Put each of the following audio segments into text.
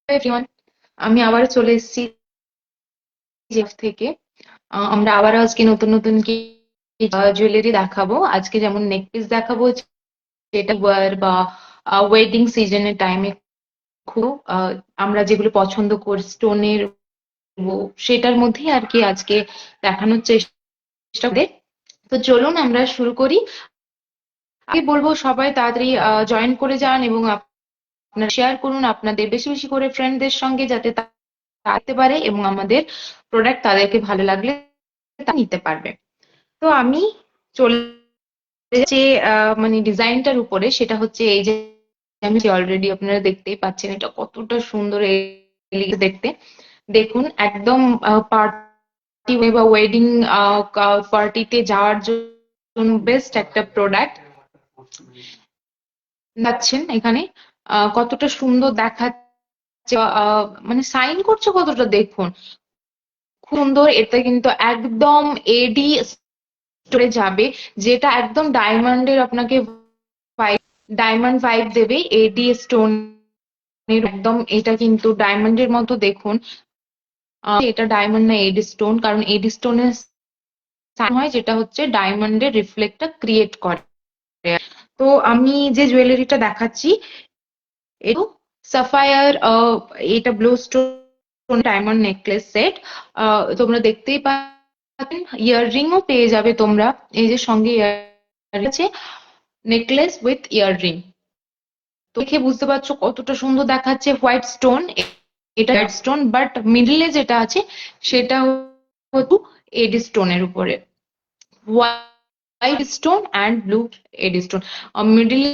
Everyone, আমি আবারও চলে এসেছি জেফ থেকে। আমরা আবারও আজকে নতুন নতুন কি জুয়েলারি দেখাবো। আজকে যেমন নেকপিস দেখাবো, যেটা ওয়ার বা ওয়েডিং সিজনের টাইমে খুব আমরা যেগুলো পছন্দ করি স্টোনের, সেটার মধ্যেই আর কি আজকে দেখানোর চেষ্টা করে। তো চলুন আমরা শুরু করি। আমি বলবো সবাই তাড়াতাড়ি জয়েন করে যান এবং আপনারা শেয়ার করুন আপনাদের বেশি বেশি করে ফ্রেন্ডদের সঙ্গে, যাতে তাতে পারে এবং আমাদের প্রোডাক্ট তাদেরকে ভালো লাগলে তা নিতে পারবে। তো আমি চলে যে মানে ডিজাইনটার উপরে, সেটা হচ্ছে এই যে আমি অলরেডি আপনারা দেখতেই পাচ্ছেন এটা কতটা সুন্দর দেখতে। দেখুন একদম পার্টি বা ওয়েডিং পার্টিতে যাওয়ার জন্য বেস্ট একটা প্রোডাক্ট পাচ্ছেন এখানে। কতটা সুন্দর দেখাচ্ছে, মানে সাইন করছে কতটা দেখুন, খুব সুন্দর। এটা কিন্তু একদম এডি স্টোরে যাবে, যেটা একদম ডায়মন্ডের আপনাকে ডায়মন্ড ভাইব দেবে। এডি স্টোন একদম, এটা কিন্তু ডায়মন্ডের মতো দেখুন। এটা ডায়মন্ড না এডি স্টোন, কারণ এডি স্টোনের হয় যেটা হচ্ছে ডায়মন্ডের রিফ্লেক্টটা ক্রিয়েট করে। তো আমি যে জুয়েলারিটা দেখাচ্ছি এটা সাফায়ার, এটা blue stone diamond necklace set. তোমরা দেখতেই পাচ্ছেন, ইয়াররিংও পেয়ে যাবে তোমরা। এই যে সঙ্গে ইয়াররিং আছে, নেকলেস উইথ ইয়াররিং। তো দেখে বুঝতে পারছো কতটা সুন্দর দেখাচ্ছে। হোয়াইট স্টোন, এটা হোয়াইট স্টোন, বাট মিডলে যেটা আছে সেটা হচ্ছে এডি স্টোনের উপরে। White stone and blue AD stone. মিডলে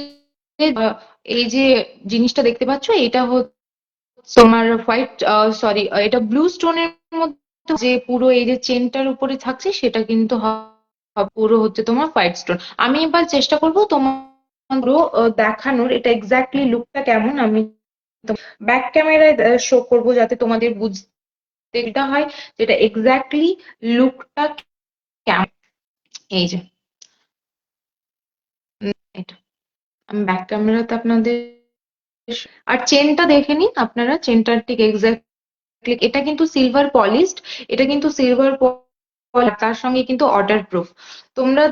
এই যে জিনিসটা দেখতে পাচ্ছ, এটা হচ্ছে তোমার হোয়াইট, সরি, এটা ব্লু স্টোনের মধ্যে যে পুরো এই যে চেনটার উপরে থাকছে সেটা কিন্তু পুরো হচ্ছে তোমার হোয়াইট স্টোন। আমি এবার চেষ্টা করবো তোমার পুরো দেখানোর এটা এক্স্যাক্টলি লুকটা কেমন। আমি ব্যাক ক্যামেরায় শো করবো যাতে তোমাদের বুঝতে এটা হয় যেটা এক্স্যাক্টলি লুকটা কেমন। এই যে এটা আমি ব্যাক ক্যামেরাতে আপনাদের, আর চেনটা দেখে নিন আপনারা, চেনটার ঠিক এক্স্যাক্টলি এটা কিন্তু সিলভার পলিশড। এটা কিন্তু সিলভার, তার সঙ্গে কিন্তু ওয়াটার প্রুফ। তোমরা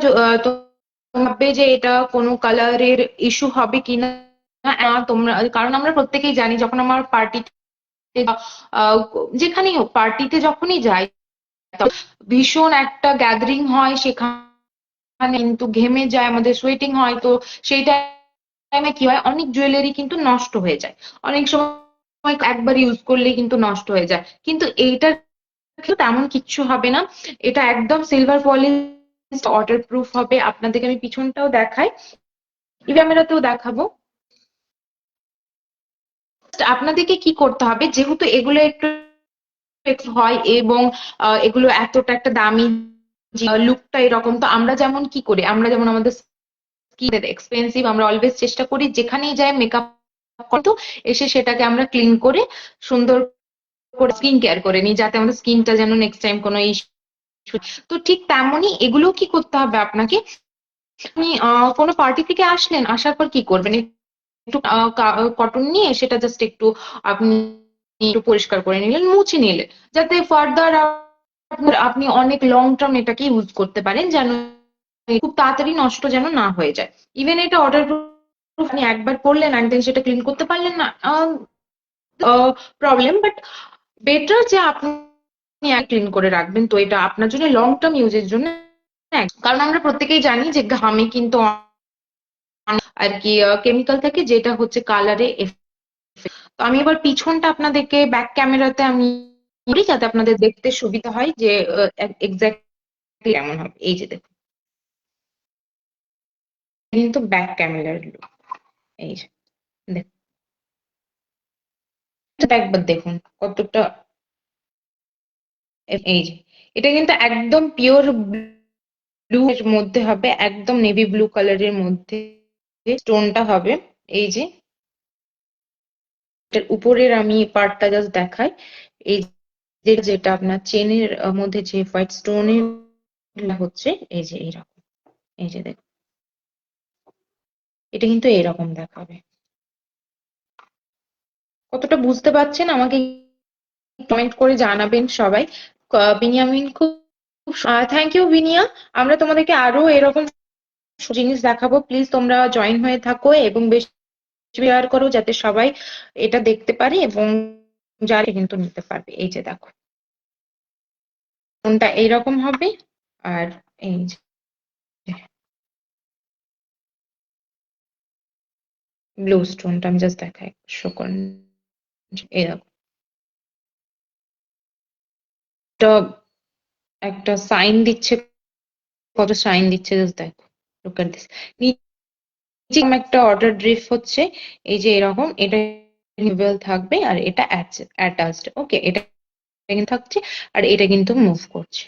ভাববে যে এটা কোনো কালারের ইস্যু হবে কিনা। তোমরা, কারণ আমরা প্রত্যেকেই জানি যখন আমার পার্টিতে, যেখানেই হোক পার্টিতে যখনই যাই, ভীষণ একটা গ্যাদারিং হয়, সেখানে কিন্তু ঘেমে যায়, আমাদের সোয়েটিং হয়। তো সেই টাইমে কি হয়, অনেক জুয়েলারি কিন্তু নষ্ট হয়ে যায়। অনেক সময় একবার ইউজ করলেই কিন্তু নষ্ট হয়ে যায়, কিন্তু এইটার তেমন কিচ্ছু হবে না। এটা একদম সিলভার পলিশ, ওয়াটার প্রুফ হবে। আপনাদেরকে আমি পিছনটাও দেখাই, ক্যামেরাতেও দেখাবো। আপনাদেরকে কি করতে হবে, যেহেতু এগুলো একটু হয় এবং এগুলো এতটা একটা দামি, লুকটা এরকম, তো আমরা যেমন কি করি, আমরা যেমন আমাদের স্কিন এক্সপেন্সিভ, আমরা অলওয়েজ চেষ্টা করি যেখানেই যাই মেকআপ করতে এসে সেটাকে আমরা ক্লিন করে সুন্দর করে স্কিন কেয়ার করে নিই, যাতে আমাদের স্কিনটা যেন নেক্সট টাইম কোনো ইস্যু। তো ঠিক তেমনই এগুলো কি করতে হবে আপনাকে। আপনি কোনো পার্টি থেকে আসলেন, আসার পর কি করবেন, একটু কটন নিয়ে সেটা জাস্ট একটু আপনি একটু পরিষ্কার করে নিলেন, মুছে নিলেন, যাতে ফার্দার আপনি অনেক লং টার্ম এটাকে ইউজ করতে পারেন, যেন খুব তাড়াতাড়ি নষ্ট যেন না হয়ে যায়। ইভেন এটা অর্ডার আপনি একবার করলেন, একদিন সেটা ক্লিন করতে পারলেন না, প্রবলেম, বাট বেটার যে আপনি ক্লিন করে রাখবেন। তো এটা আপনার জন্য লং টার্ম ইউজের জন্য, কারণ আমরা প্রত্যেকেই জানি যে ঘামে কিন্তু আর কি কেমিক্যাল থাকে, যেটা হচ্ছে কালারে। তো আমি এবার পিছনটা আপনাদেরকে ব্যাক ক্যামেরাতে আমি করি, যাতে আপনাদের দেখতে সুবিধা হয় যে এক্স্যাক্টলি কেমন হবে। এই যে দেখুন, কিন্তু ব্যাক ক্যামেরার লুক। এই যে দেখুন, এটা একবার দেখুন কতটা, এই যে এটা কিন্তু একদম পিওর ব্লু এর মধ্যে হবে, একদম নেভি ব্লু কালারের মধ্যে স্টোনটা হবে। এই যে এটার উপরের আমি পার্টটা জাস্ট দেখাই। এই যেটা আপনার চেনের মধ্যে যে হোয়াইট স্টোনের হচ্ছে, এই যে এইরকম, এই যে দেখুন, এটা কিন্তু এরকম দেখাবে। কতটা বুঝতে পারছেন আমাকে কমেন্ট করে জানাবেন সবাই। বিনিয়ামিন খুব থ্যাংক ইউ বিনিয়া। আমরা তোমাদেরকে আরো এরকম জিনিস দেখাবো, প্লিজ তোমরা জয়েন হয়ে থাকো এবং বেশি শেয়ার করো যাতে সবাই এটা দেখতে পারে এবং যারা কিন্তু নিতে পারবে। এই যে দেখো কোনটা এইরকম হবে, আর এই যে ব্লু স্টোনটা আমি জাস্ট দেখাই শো করেন। এই দেখো এটা একটা সাইন দিচ্ছে, কত সাইন দিচ্ছে জাস্ট দেখো, লুক এট দিস। নিচে একটা অর্ডার ড্রিফট হচ্ছে, এই যে এরকম, এটা নিভেল থাকবে আর এটা অ্যাটাচড। ওকে, এটা কিন্তু থাকছে আর এটা কিন্তু মুভ করছে,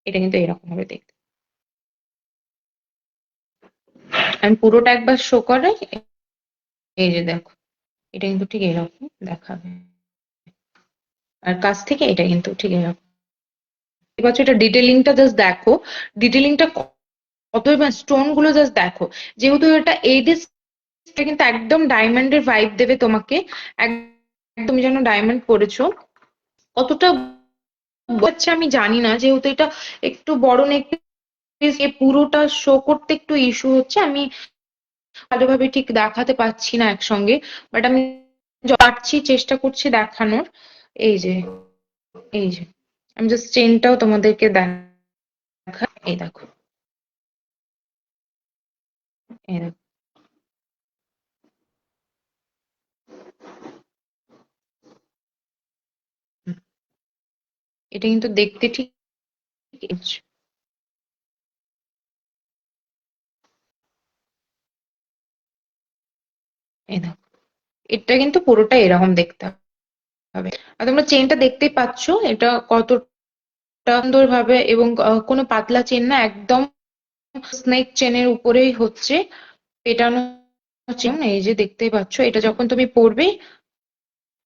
এটা কিন্তু এরকম ভাবে দেখতে। আমি পুরোটা একবার শো করাই। এই যে দেখো এটা কিন্তু ঠিক এরকম দেখাবে, আর কাছ থেকে এটা কিন্তু ঠিক এরকম। এবার এটা ডিটেলিংটা জাস্ট দেখো, ডিটেলিংটা কত, এবার স্টোন গুলো জাস্ট দেখো। যেহেতু এটা এইডিস, এটা কিন্তু একদম ডায়মন্ডের ভাইব দেবে তোমাকে, একদম যেন ডায়মন্ড পরেছো। কতটা হচ্ছে আমি জানি না, যেহেতু এটা একটু বড় নেক পিস, পুরোটা শো করতে একটু ইস্যু হচ্ছে, আমি ভালোভাবে ঠিক দেখাতে পাচ্ছি না একসঙ্গে, বাট আমি পারছি চেষ্টা করছি দেখানোর। এই যে, এই যে আমি জাস্ট চেনটাও তোমাদেরকে দেখা, এই দেখো, এই দেখো, এটা কিন্তু দেখতে ঠিক এই দেখো, এটা কিন্তু পুরোটা এরকম দেখতে হবে। আর তোমরা চেনটা দেখতেই পাচ্ছ, এটা কতটা সুন্দর ভাবে, এবং কোনো পাতলা চেন না, একদম স্নেক চেনের উপরেই হচ্ছে পেটানো চেন। এই যে দেখতেই পাচ্ছ, এটা যখন তুমি পরবে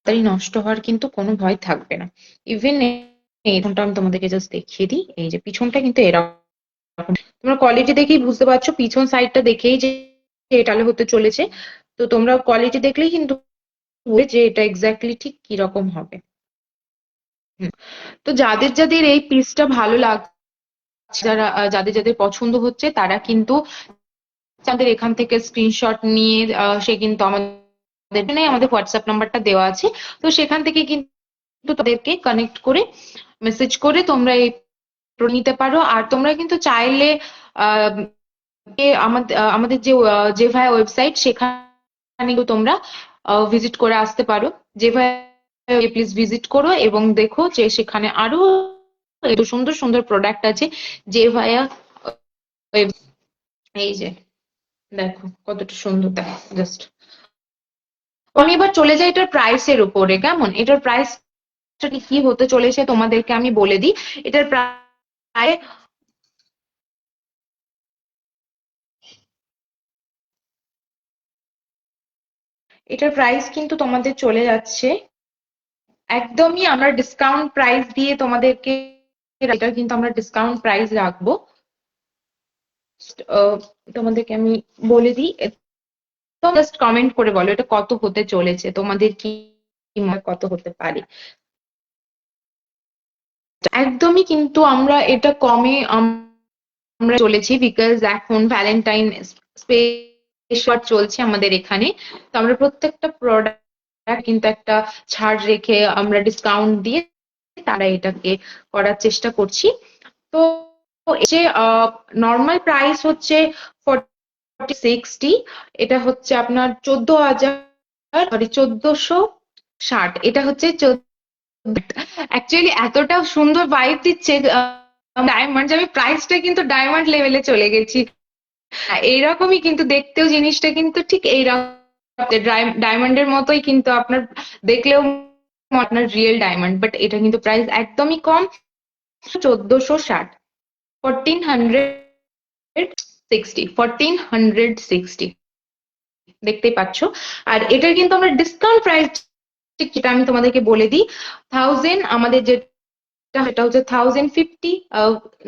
তাড়াতাড়ি নষ্ট হওয়ার কিন্তু কোনো ভয় থাকবে না। ইভেন এইখানটা আমি তোমাদেরকে জাস্ট দেখিয়ে দিই, এই যে পিছনটা কিন্তু এরকম, তোমরা কোয়ালিটি দেখেই বুঝতে পারছো, পিছন সাইডটা দেখেই যে এটালে হতে চলেছে। তো তোমরা কোয়ালিটি দেখলেই কিন্তু বুঝবে যে এটা এক্স্যাক্টলি ঠিক কি রকম হবে। হুম। তো যাদের যাদের এই পিসটা ভালো লাগছে, যারা যাদের যাদের পছন্দ হচ্ছে, তারা কিন্তু তাদের এখান থেকে স্ক্রিনশট নিয়ে সে কিন্তু আমাদের এখানে আমাদের হোয়াটসঅ্যাপ নাম্বারটা দেওয়া আছে, তো সেখান থেকে কিন্তু তাদেরকে কানেক্ট করে মেসেজ করে তোমরা এই নিতে পারো। আর তোমরা কিন্তু চাইলে আহ আমাদের যে যে ভাইয়া ওয়েবসাইট, সেখানে তোমরা ভিজিট করে আসতে পারো। যে ভাইয়া প্লিজ ভিজিট করো এবং দেখো যে সেখানে আরো এত সুন্দর সুন্দর প্রোডাক্ট আছে। যে ভাইয়া এই যে দেখো কতটা সুন্দর, দেখো জাস্ট। আমি এবার চলে যাই এটার প্রাইসের উপরে, কেমন, এটার প্রাইস কি হতে চলেছে তোমাদেরকে আমি বলে দিই। এটার প্রায় এটার প্রাইস কিন্তু তোমাদের চলে যাচ্ছে একদমই, আমরা ডিসকাউন্ট প্রাইস দিয়ে তোমাদেরকে, এটা কিন্তু আমরা ডিসকাউন্ট প্রাইস রাখবো। তোমাদেরকে আমি বলে দিই, তো জাস্ট কমেন্ট করে বলো এটা কত হতে চলেছে, তোমাদের কি কত হতে পারে। একদমই কিন্তু আমরা এটা কমে আমরা চলেছি, বিকজ এখন ভ্যালেন্টাইন স্পেশাল চলছে আমাদের এখানে। তো আমরা প্রত্যেকটা প্রোডাক্ট কিন্তু একটা ছাড় রেখে আমরা ডিসকাউন্ট দিয়ে তারা এটাকে করার চেষ্টা করছি। তো এই যে নর্মাল প্রাইস হচ্ছে 40-60, এটা হচ্ছে আপনার 14,000, সরি 1460, এটা হচ্ছে অ্যাকচুয়ালি এতটা সুন্দর ভাইব দিচ্ছে ডায়মন্ড, আমি প্রাইসটা কিন্তু ডায়মন্ড লেভেলে চলে গেছি। এইরকমই কিন্তু দেখতেও জিনিসটা কিন্তু ঠিক এইরকম ডায়মন্ডের মতোই কিন্তু আপনার দেখলেও আপনার রিয়েল ডায়মন্ড, বাট এটা কিন্তু প্রাইস একদমই কম, 1460, 1460 দেখতেই পাচ্ছ। আর এটার কিন্তু আমরা ডিসকাউন্ট প্রাইস, যেটা আমি তোমাদেরকে বলে দিই, 1000 আমাদের যেটা সেটা হচ্ছে 1050,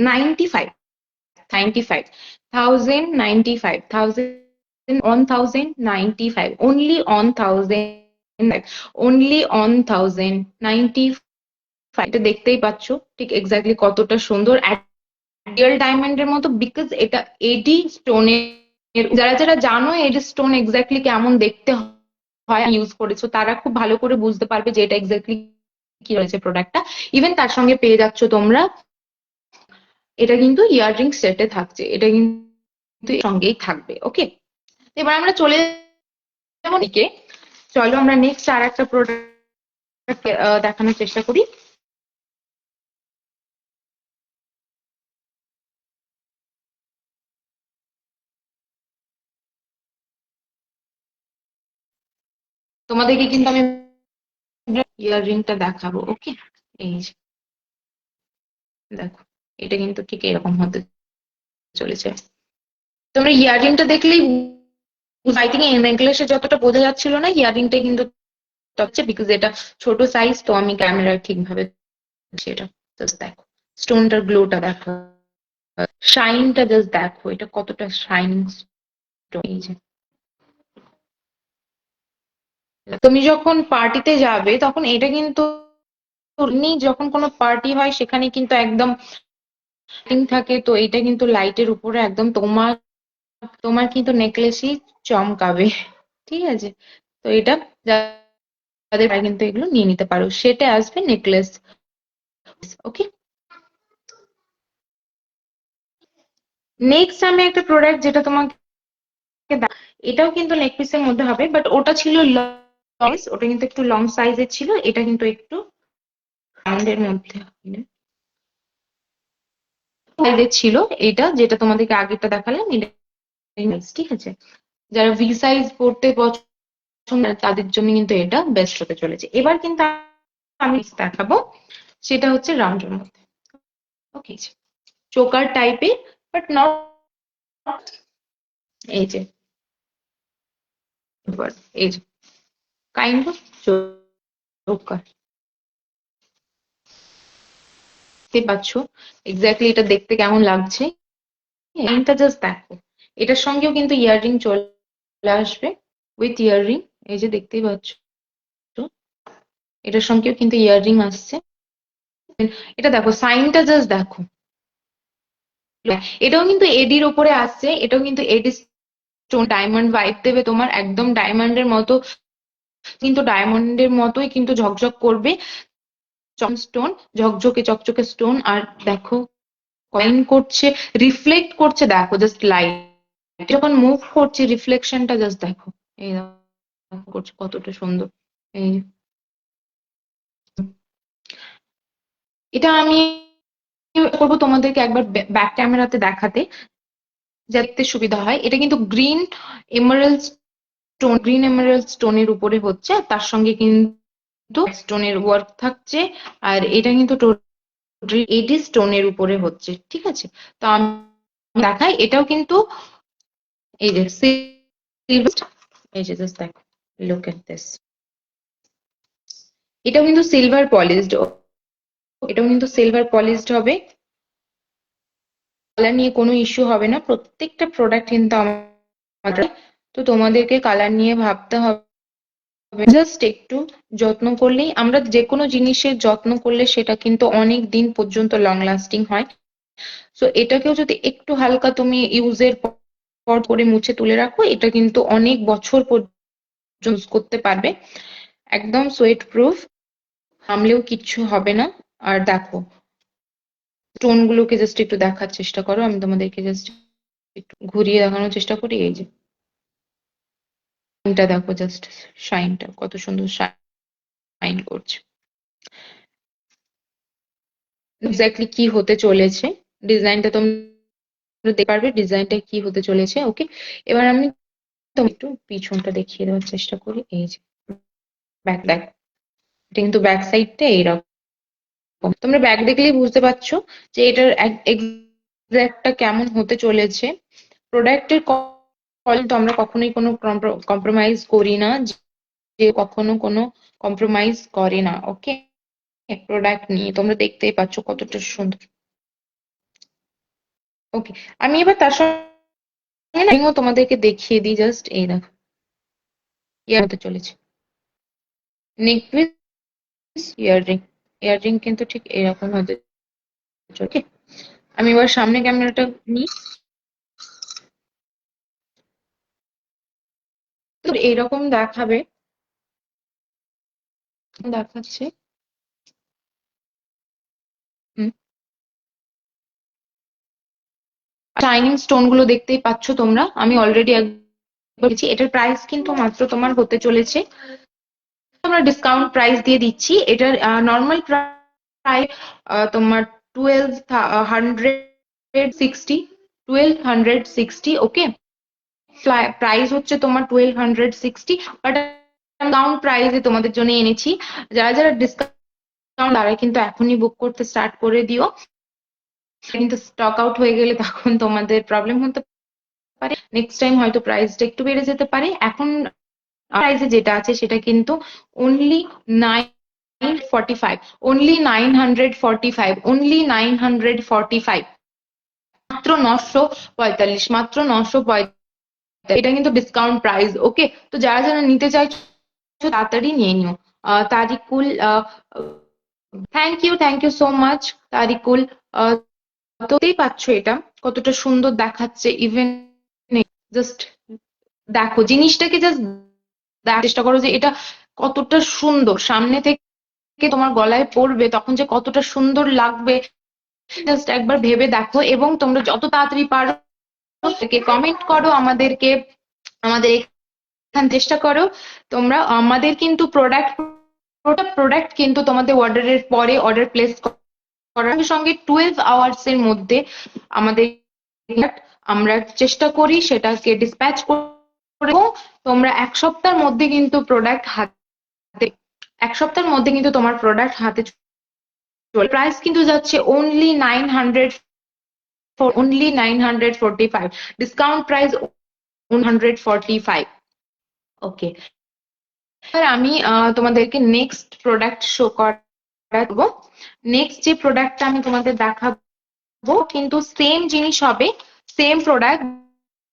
95, 95, 1095, 1000, 1095, only on 1000 অনলি 1095, এটা দেখতেই পাচ্ছ ঠিক এক্স্যাক্টলি কতটা সুন্দর, রিয়েল ডায়মন্ডের মতো, বিকজ এটা এডি স্টোনের। যারা যারা জানো এডি স্টোন এক্স্যাক্টলি কেমন দেখতে হয়, ইউজ করেছো, তারা খুব ভালো করে বুঝতে পারবে যে এটা এক্স্যাক্টলি কি রয়েছে প্রোডাক্টটা। ইভেন তার সঙ্গে পেয়ে যাচ্ছ তোমরা, এটা কিন্তু ইয়াররিং সেটে থাকছে, এটা কিন্তু এর সঙ্গেই থাকবে। ওকে, এবার আমরা চলে যাবো দিকে। চলো আমরা নেক্সট আর একটা প্রোডাক্ট দেখানোর চেষ্টা করি। তোমাদেরকে কিন্তু আমি ইয়াররিংটা দেখাবো। ওকে, এই যে দেখো, এটা কিন্তু ঠিক এরকম হতে চলেছে। তোমরা ইয়াররিংটা দেখলেই, আই থিঙ্ক নেকলেসে যতটা বোঝা যাচ্ছিল না, ইয়াররিংটা কিন্তু হচ্ছে, বিকজ এটা ছোট সাইজ, তো আমি ক্যামেরায় ঠিকভাবে সেটা জাস্ট দেখো, স্টোনটার গ্লোটা দেখো, শাইনটা জাস্ট দেখো, এটা কতটা শাইনিং স্টোন। এই যে তুমি যখন পার্টিতে যাবে তখন এটা কিন্তু, যখন কোনো পার্টি হয় সেখানে কিন্তু একদম লাইটিং থাকে, তো এটা কিন্তু লাইটের উপরে একদম তোমার তোমার কিন্তু নেকলেসই চমকাবে। ঠিক আছে, তো এটা যাদের কিন্তু এগুলো নিয়ে নিতে পারো, সেটা আসবে নেকলেস। ওকে, নেক্সট আমি একটা প্রোডাক্ট যেটা তোমাকে এটাও কিন্তু নেক পিসের মধ্যে হবে, বাট ওটা ছিল লং, ওটা কিন্তু একটু লং সাইজের ছিল, এটা কিন্তু একটু রাউন্ডের মধ্যে সাইজের ছিল। এটা যেটা তোমাদেরকে আগেরটা দেখালাম, এটা ঠিক আছে, যারা ভি সাইজ পড়তে পছন্দ তাদের জন্য কিন্তু এটা বেস্ট হতে চলেছে। এবার কিন্তু আমি দেখাবো, সেটা হচ্ছে রাউন্ডের মধ্যে। ওকে, চোকার টাইপের, বাট নট, এই যে এই যে কাইন্ড অফ চোকার, দেখতে পাচ্ছ এক্স্যাক্টলি এটা দেখতে কেমন লাগছে। এটা জাস্ট দেখো, এটার সঙ্গেও কিন্তু ইয়াররিং চলে আসবে, উইথ ইয়াররিং। এই যে দেখতেই পাচ্ছ, এটার সঙ্গেও কিন্তু ইয়াররিং আসছে। এটা দেখো, সাইনটা জাস্ট দেখো, এটাও কিন্তু এডির উপরে আসছে, এটাও কিন্তু এডি স্টোন, ডায়মন্ড ভাইব দেবে তোমার, একদম ডায়মন্ডের মতো, কিন্তু ডায়মন্ডের মতোই কিন্তু ঝকঝক করবে, স্টোন, ঝকঝকে চকচকে স্টোন। আর দেখো কয়েন করছে, রিফ্লেক্ট করছে, দেখো জাস্ট লাইট যখন মুভ করছে, রিফ্লেকশনটা জাস্ট দেখো, এই দেখো করছে কতটা সুন্দর। এই এটা আমি করবো তোমাদেরকে একবার ব্যাক ক্যামেরাতে দেখাতে, দেখতে সুবিধা হয়। এটা কিন্তু green emerald stone, green emerald স্টোনের উপরে হচ্ছে, আর তার সঙ্গে কিন্তু স্টোনের ওয়ার্ক থাকছে, আর এটা কিন্তু টোটালি এডি স্টোনের উপরে হচ্ছে। ঠিক আছে, তো আমি দেখাই, এটাও কিন্তু এই যে সিলভার, এই যে জাস্ট দেখো, লুক এট দিস, এটাও কিন্তু সিলভার পলিশড, এটাও কিন্তু সিলভার পলিশড হবে, কালার নিয়ে কোনো ইস্যু হবে না, প্রত্যেকটা প্রোডাক্ট কিন্তু আমাদের, তো তোমাদেরকে কালার নিয়ে ভাবতে হবে, জাস্ট একটু যত্ন করলেই, আমরা যে কোনো জিনিসের যত্ন করলে সেটা কিন্তু অনেক দিন পর্যন্ত লং লাস্টিং হয়। সো এটাকেও যদি একটু হালকা তুমি ইউজের পর করে মুছে তুলে রাখো, এটা কিন্তু অনেক বছর পর্যন্ত ইউজ করতে পারবে, একদম সোয়েট প্রুফ, হামলেও কিচ্ছু হবে না। আর দেখো স্টোন গুলোকে জাস্ট একটু দেখার চেষ্টা করো, আমি তোমাদেরকে জাস্ট একটু ঘুরিয়ে দেখানোর চেষ্টা করি। এই যে এটা দেখো, জাস্ট শাইনটা কত সুন্দর শাইন করছে, এক্স্যাক্টলি কি হতে চলেছে ডিজাইনটা তোমরা দেখতে পারবে, ডিজাইনটা কি হতে চলেছে। ওকে, এবার আমি তোমাকে একটু পিছনটা দেখিয়ে দেওয়ার চেষ্টা করি। এই যে ব্যাক দেখ, এটা কিন্তু ব্যাক সাইডটা এইরকম, তোমরা ব্যাক দেখলেই বুঝতে পারছো যে এটার এক্সাক্টটা কেমন হতে চলেছে। প্রোডাক্টের কোয়ালিটি তো আমরা কখনোই কোনো কম্প্রোমাইজ করি না, যে কখনো কোনো কম্প্রোমাইজ করে না। ওকে, প্রোডাক্ট নিয়ে তোমরা দেখতেই পাচ্ছ কতটা সুন্দর। ওকে, আমি এবার তার সঙ্গে না তোমাদেরকে দেখিয়ে দিই, জাস্ট এই দেখো ইয়ে হতে চলেছে। নেকলেস, ইয়াররিং, ইয়াররিং কিন্তু ঠিক এরকম হতে, ওকে। আমি এবার সামনে ক্যামেরাটা নিই, তো এরকম দেখাবে, দেখাচ্ছে। শাইনিং স্টোন গুলো দেখতেই পাচ্ছ তোমরা, আমি অলরেডি বলেছি। এটার প্রাইস কিন্তু মাত্র তোমার হতে চলেছে, আমরা ডিসকাউন্ট প্রাইস দিয়ে দিচ্ছি। এটার নর্মাল প্রাইস তোমার 1260, 1260, ওকে। প্রাইস হচ্ছে তোমার 1260, বাট ডিসকাউন্ট প্রাইসে তোমাদের জন্য এনেছি। যারা যারা ডিসকাউন্ট, তারা কিন্তু এখনই বুক করতে স্টার্ট করে দিও, কিন্তু স্টক আউট হয়ে গেলে তখন তোমাদের প্রবলেম হতে পারে, নেক্সট টাইম হয়তো প্রাইসটা একটু বেড়ে যেতে পারে। এখন প্রাইসে যেটা আছে সেটা কিন্তু অনলি 945, অনলি 945, অনলি 945, মাত্র 945, মাত্র 945। এটা কিন্তু ডিসকাউন্ট প্রাইস, ওকে। তো যারা যারা নিতে চাইছো তাড়াতাড়ি নিয়ে নিও। Tariqul, thank you so much Tariqul. তো দেখতেই পাচ্ছ এটা কতটা সুন্দর দেখাচ্ছে, ইভেন জাস্ট দেখো জিনিসটাকে, জাস্ট দেখার চেষ্টা করো যে এটা কতটা সুন্দর। সামনে থেকে তোমার গলায় পড়বে তখন যে কতটা সুন্দর লাগবে, জাস্ট একবার ভেবে দেখো। এবং তোমরা যত তাড়াতাড়ি পারো কমেন্ট করো আমাদেরকে, আমাদের এখানে চেষ্টা করো তোমরা। আমাদের কিন্তু প্রোডাক্ট কিন্তু তোমাদের অর্ডারের পরে, অর্ডার প্লেস করার সঙ্গে 12 আওয়ার্স এর মধ্যে আমাদের আমরা চেষ্টা করি সেটাকে ডিসপ্যাচ করে, এবং তোমরা 1 সপ্তাহের মধ্যে কিন্তু প্রোডাক্ট হাতে, 1 সপ্তাহের মধ্যে কিন্তু তোমার প্রোডাক্ট হাতে চলে। প্রাইস কিন্তু যাচ্ছে অনলি 900, অনলি 945, ডিসকাউন্ট প্রাইস 145, ওকে। এবার আমি তোমাদেরকে নেক্সট প্রোডাক্ট শো করাবো। নেক্সট যে প্রোডাক্টটা আমি তোমাদের দেখাবো কিন্তু সেম জিনিস হবে, সেম প্রোডাক্ট,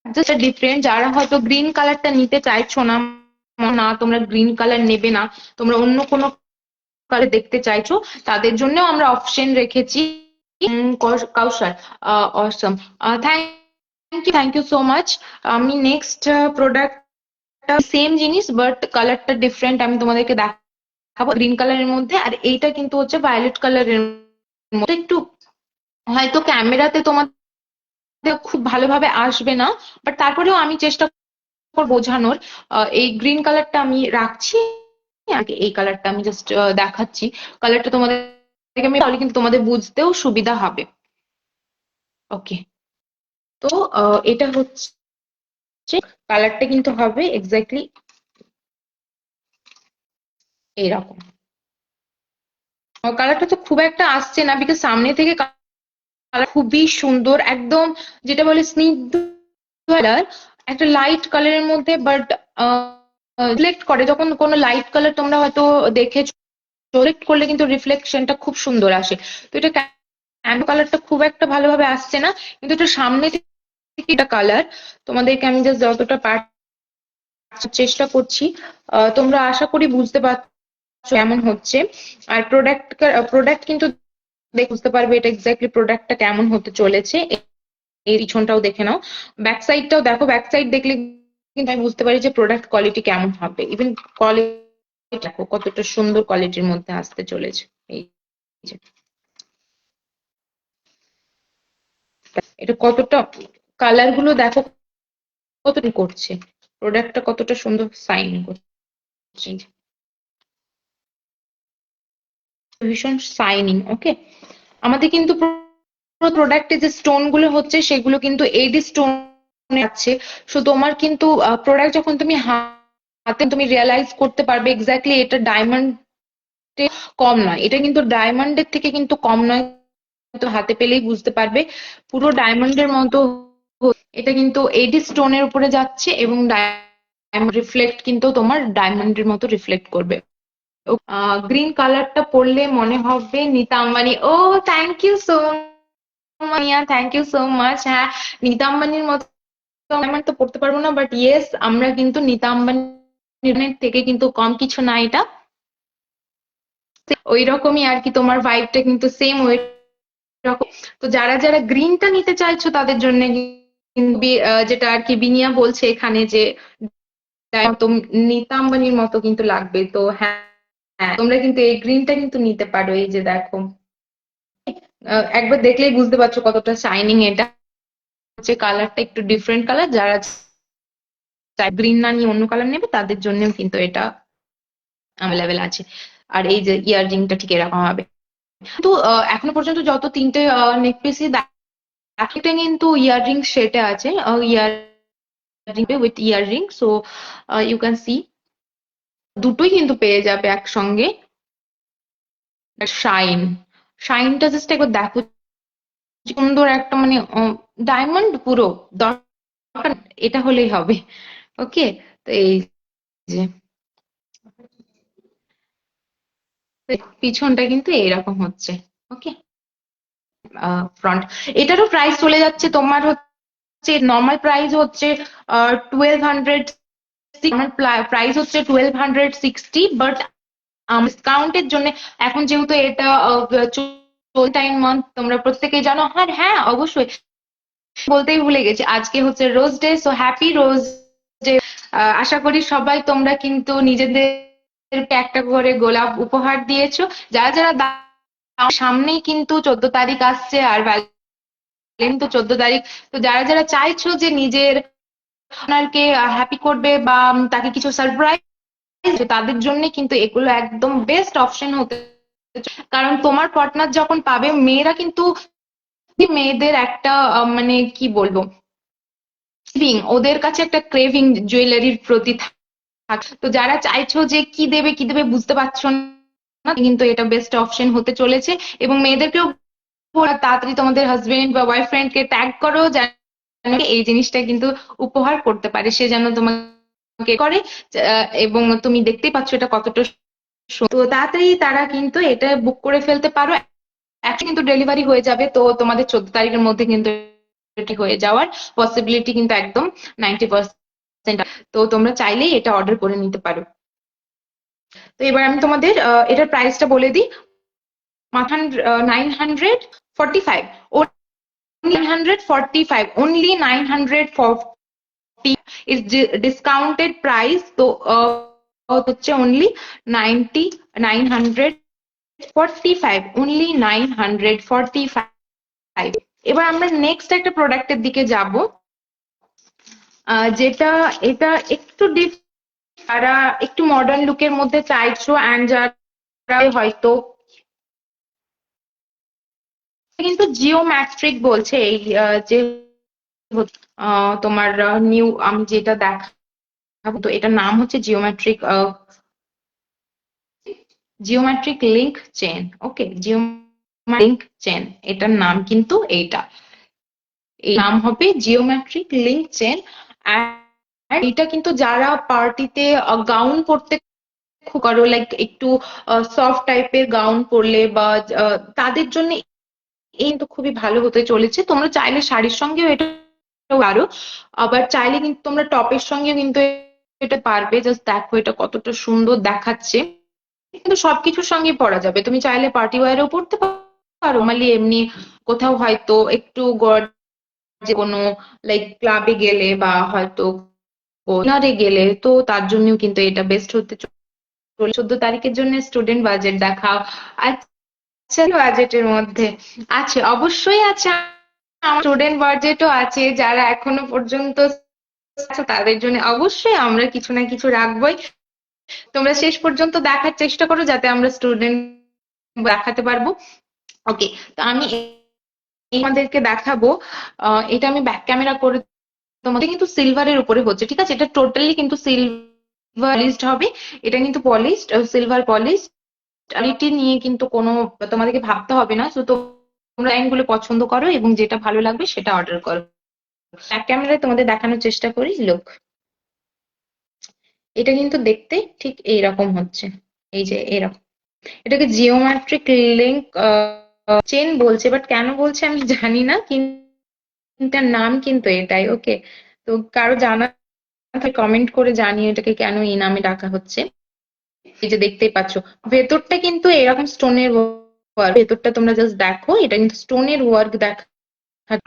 জাস্ট ডিফারেন্ট। যারা হয়তো গ্রিন কালারটা নিতে চাইছো না, না তোমরা গ্রিন কালার নেবে না, তোমরা অন্য কোনো কালার দেখতে চাইছো, তাদের জন্য আমরা অপশন রেখেছি। কাউসার, অসম, থ্যাংক ইউ সো মাচ। আমি নেক্সট প্রোডাক্ট, সেম জিনিস বাট কালারটা ডিফারেন্ট, আমি তোমাদেরকে দেখাবো গ্রিন কালারের মধ্যে। আর এইটা কিন্তু হচ্ছে ভায়োলেট কালারের মধ্যে। একটু হয়তো ক্যামেরাতে তোমাদের খুব ভালোভাবে আসবে না, বাট তারপরেও আমি চেষ্টা করবো বোঝানোর। এই গ্রিন কালারটা আমি রাখছি, আগে এই কালারটা আমি জাস্ট দেখাচ্ছি। কালারটা তোমাদের আমি, তাহলে কিন্তু তোমাদের বুঝতেও সুবিধা হবে, ওকে। তো এটা হচ্ছে কালারটা কিন্তু হবে এক্স্যাক্টলি এইরকম। কালারটা তো খুব একটা আসছে না, বিকজ সামনে থেকে কালার খুবই সুন্দর, একদম যেটা বলে স্নিগ্ধ কালার, একটা লাইট কালারের মধ্যে, বাট রিফ্লেক্ট করে যখন কোনো লাইট কালার তোমরা হয়তো দেখেছো, রিফ্লেক্ট করলে কিন্তু রিফ্লেকশনটা খুব সুন্দর আসে। তো এটা ক্যামেরা কালারটা খুব একটা ভালোভাবে আসছে না, কিন্তু এটা সামনে থেকে এটা কালার তোমাদেরকে আমি জাস্ট যতটা চেষ্টা করছি, তোমরা আশা করি বুঝতে পারছো কেমন হচ্ছে। আর প্রোডাক্ট কিন্তু দেখে বুঝতে পারবে এটা এক্স্যাক্টলি প্রোডাক্টটা কেমন হতে চলেছে। এই পিছনটাও দেখে নাও, ব্যাক সাইডটাও দেখো, ব্যাক সাইড দেখলে কিন্তু আমি বুঝতে পারি যে প্রোডাক্ট কোয়ালিটি কেমন হবে। ইভেন কোয়ালিটি দেখো কতটা সুন্দর কোয়ালিটির মধ্যে আসতে চলেছে। এই যে এটা কতটা, কালার গুলো দেখো কতটা করছে, প্রোডাক্টটা কতটা সুন্দর সাইন করছে, ভীষণ শাইনিং, ওকে। আমাদের কিন্তু প্রোডাক্টে যে স্টোন গুলো হচ্ছে সেগুলো কিন্তু এডি স্টোন আছে। সো তোমার কিন্তু প্রোডাক্ট যখন তুমি হাতে তুমি রিয়েলাইজ করতে পারবে এক্স্যাক্টলি এটা ডায়মন্ড কম নয়, এটা কিন্তু ডায়মন্ডের থেকে কিন্তু কম নয়, তো হাতে পেলেই বুঝতে পারবে পুরো ডায়মন্ডের মতো। এটা কিন্তু এডি স্টোনের উপরে যাচ্ছে, এবং ডায়মন্ড রিফ্লেক্ট কিন্তু তোমার ডায়মন্ডের মতো রিফ্লেক্ট করবে। গ্রিন কালারটা পরলে মনে হবে নিতা আম্বানি। ও thank you so much, thank you so much. হ্যাঁ, নিতা আম্বানির মতো ডায়মন্ড তো পড়তে পারবো না, বাট ইয়েস আমরা কিন্তু নিতা আম্বানির থেকে কিন্তু কম কিছু না এটা। ওই রকমই আর কি, তোমার ভাইবটা কিন্তু সেম ওই রকম। তো যারা যারা গ্রিনটা নিতে চাইছো তাদের জন্য কিন্তু যেটা আর কি বিনিয়া বলছে এখানে যে মতো নীতা আম্বানির মতো কিন্তু লাগবে, তো হ্যাঁ হ্যাঁ তোমরা কিন্তু এই গ্রিনটা কিন্তু নিতে পারো। এই যে দেখো, একবার দেখলেই বুঝতে পারছো কতটা শাইনিং এটা হচ্ছে। কালারটা একটু ডিফারেন্ট কালার, যারা চাই গ্রিন না নিয়ে অন্য কালার নেবে তাদের জন্যও কিন্তু এটা অ্যাভেলেবেল আছে। আর এই যে ইয়ার রিংটা ঠিক এরকম হবে। তো এখনো পর্যন্ত যত তিনটে নেক পিসই একটা কিন্তু ইয়াররিং সেটে আছে, earring with earring. So you can see দুটোই কিন্তু পেয়ে যাবে একসঙ্গে। শাইন, শাইনটা জাস্ট একবার দেখো, সুন্দর একটা মানে ডায়মন্ড পুরো দরকার, এটা হলেই হবে। ওকে, তো এই যে পিছনটা কিন্তু এইরকম হচ্ছে। ওকে, ফ্রন্ট, এটারও প্রাইস চলে যাচ্ছে তোমার হচ্ছে, নর্মাল প্রাইস হচ্ছে 1200, আমার প্রাইস হচ্ছে 1260, বাট ডিসকাউন্টের জন্য এখন যেহেতু এটা টাইম মান্থ তোমরা প্রত্যেকেই জানো। আর হ্যাঁ অবশ্যই বলতেই ভুলে গেছি, আজকে হচ্ছে rose day, so happy rose day. আশা করি সবাই তোমরা কিন্তু নিজেদেরকে একটা করে গোলাপ উপহার দিয়েছো। যারা যারা সামনেই কিন্তু 14 তারিখ আসছে, আর কিন্তু 14 তারিখ। তো যারা যারা চাইছো যে নিজের পার্টনারকে হ্যাপি করবে বা তাকে কিছু সারপ্রাইজ, তাদের জন্য কিন্তু এগুলো একদম বেস্ট অপশন হতে। কারণ তোমার পার্টনার যখন পাবে, মেয়েরা কিন্তু মেয়েদের একটা মানে কি বলবো, ওদের কাছে একটা ক্রেভিং জুয়েলারির প্রতি থাকে। তো যারা চাইছো যে কি দেবে কি দেবে বুঝতে পারছো না, কিন্তু এটা বেস্ট অপশন হতে চলেছে। এবং মেয়েদেরকেও তাড়াতাড়ি তোমাদের হাজবেন্ড বা বয়ফ্রেন্ড কে ট্যাগ করো, যেন এই জিনিসটা কিন্তু উপহার করতে পারে, সে যেন তোমাকে করে। এবং তুমি দেখতেই পাচ্ছ এটা কতটা তো তাড়াতাড়ি তারা কিন্তু এটা বুক করে ফেলতে পারো। একটা কিন্তু ডেলিভারি হয়ে যাবে, তো তোমাদের 14 তারিখের মধ্যে কিন্তু এটি হয়ে যাওয়ার পসিবিলিটি কিন্তু একদম 90%। তো তোমরা চাইলেই এটা অর্ডার করে নিতে পারো। তো এবার আমি তোমাদের এটার প্রাইসটা বলে দিই। মাথান 945, 945, only 940 is discounted price। তো হচ্ছে only 945, only 945। এবার আমরা নেক্সট একটা প্রোডাক্টের দিকে যাব, যেটা এটা একটু যারা একটু মডার্ন লুকের মধ্যে চাইছো, অ্যান্ড যারা হয়তো কিন্তু জিওম্যাট্রিক বলছে এই যে তোমার নিউ আমি যেটা দেখাবো, তো এটার নাম হচ্ছে জিওমেট্রিক, জিওমেট্রিক লিংক চেন। ওকে, জিওমেট্রিক লিংক চেন, এটার নাম কিন্তু এইটা, এই নাম হবে জিওমেট্রিক লিংক চেন। আর এটা কিন্তু যারা পার্টিতে গাউন পরতে করো, লাইক একটু সফট টাইপের গাউন পরলে বা তাদের জন্য এই কিন্তু খুবই ভালো হতে চলেছে। তোমরা চাইলে শাড়ির সঙ্গেও এটা পারো, আবার চাইলে কিন্তু তোমরা টপের সঙ্গে কিন্তু এটা পারবে। জাস্ট দেখো এটা কতটা সুন্দর দেখাচ্ছে, কিন্তু সবকিছুর সঙ্গে পরা যাবে। তুমি চাইলে পার্টি ওয়্যারেও পরতে পারো, নর্মালি এমনি কোথাও হয়তো একটু যে কোনো লাইক ক্লাবে গেলে বা হয়তো ডিনারে গেলে, তো তার জন্যও কিন্তু এটা বেস্ট হতে চলেছে। 14 তারিখের জন্য স্টুডেন্ট বাজেট দেখাও। আচ্ছা, বাজেটের মধ্যে আছে, অবশ্যই আছে, আমার স্টুডেন্ট বাজেটও আছে। যারা এখনো পর্যন্ত আছে তাদের জন্য অবশ্যই আমরা কিছু না কিছু রাখবোই। তোমরা শেষ পর্যন্ত দেখার চেষ্টা করো যাতে আমরা স্টুডেন্ট দেখাতে পারবো। ওকে, তো আমি তোমাদেরকে দেখাবো, এটা আমি ব্যাক ক্যামেরা করে তোমাদের, কিন্তু সিলভারের উপরে হচ্ছে, ঠিক আছে? এটা টোটালি কিন্তু সিলভার পলিশড হবে, এটা কিন্তু পলিশড, সিলভার পলিশড। কোয়ালিটি নিয়ে কিন্তু কোনো তোমাদেরকে ভাবতে হবে না। তো তোমরা লাইনগুলো পছন্দ করো এবং যেটা ভালো লাগবে সেটা অর্ডার করো। ব্যাক ক্যামেরায় তোমাদের দেখানোর চেষ্টা করি, লোক এটা কিন্তু দেখতে ঠিক এইরকম হচ্ছে। এই যে এরকম, এটাকে জিওমেট্রিক লিংক চেন বলছে, বাট কেন বলছে আমি জানি না, কিন্তু এটার নাম কিন্তু এটাই। ওকে, তো কারো জানা কমেন্ট করে জানিয়ে এটাকে কেন এই নামে ডাকা হচ্ছে। এই যে দেখতেই পাচ্ছ, ভেতরটা কিন্তু এরকম স্টোনের ওয়ার্ক। ভেতরটা তোমরা জাস্ট দেখো, এটা কিন্তু স্টোনের ওয়ার্ক দেখা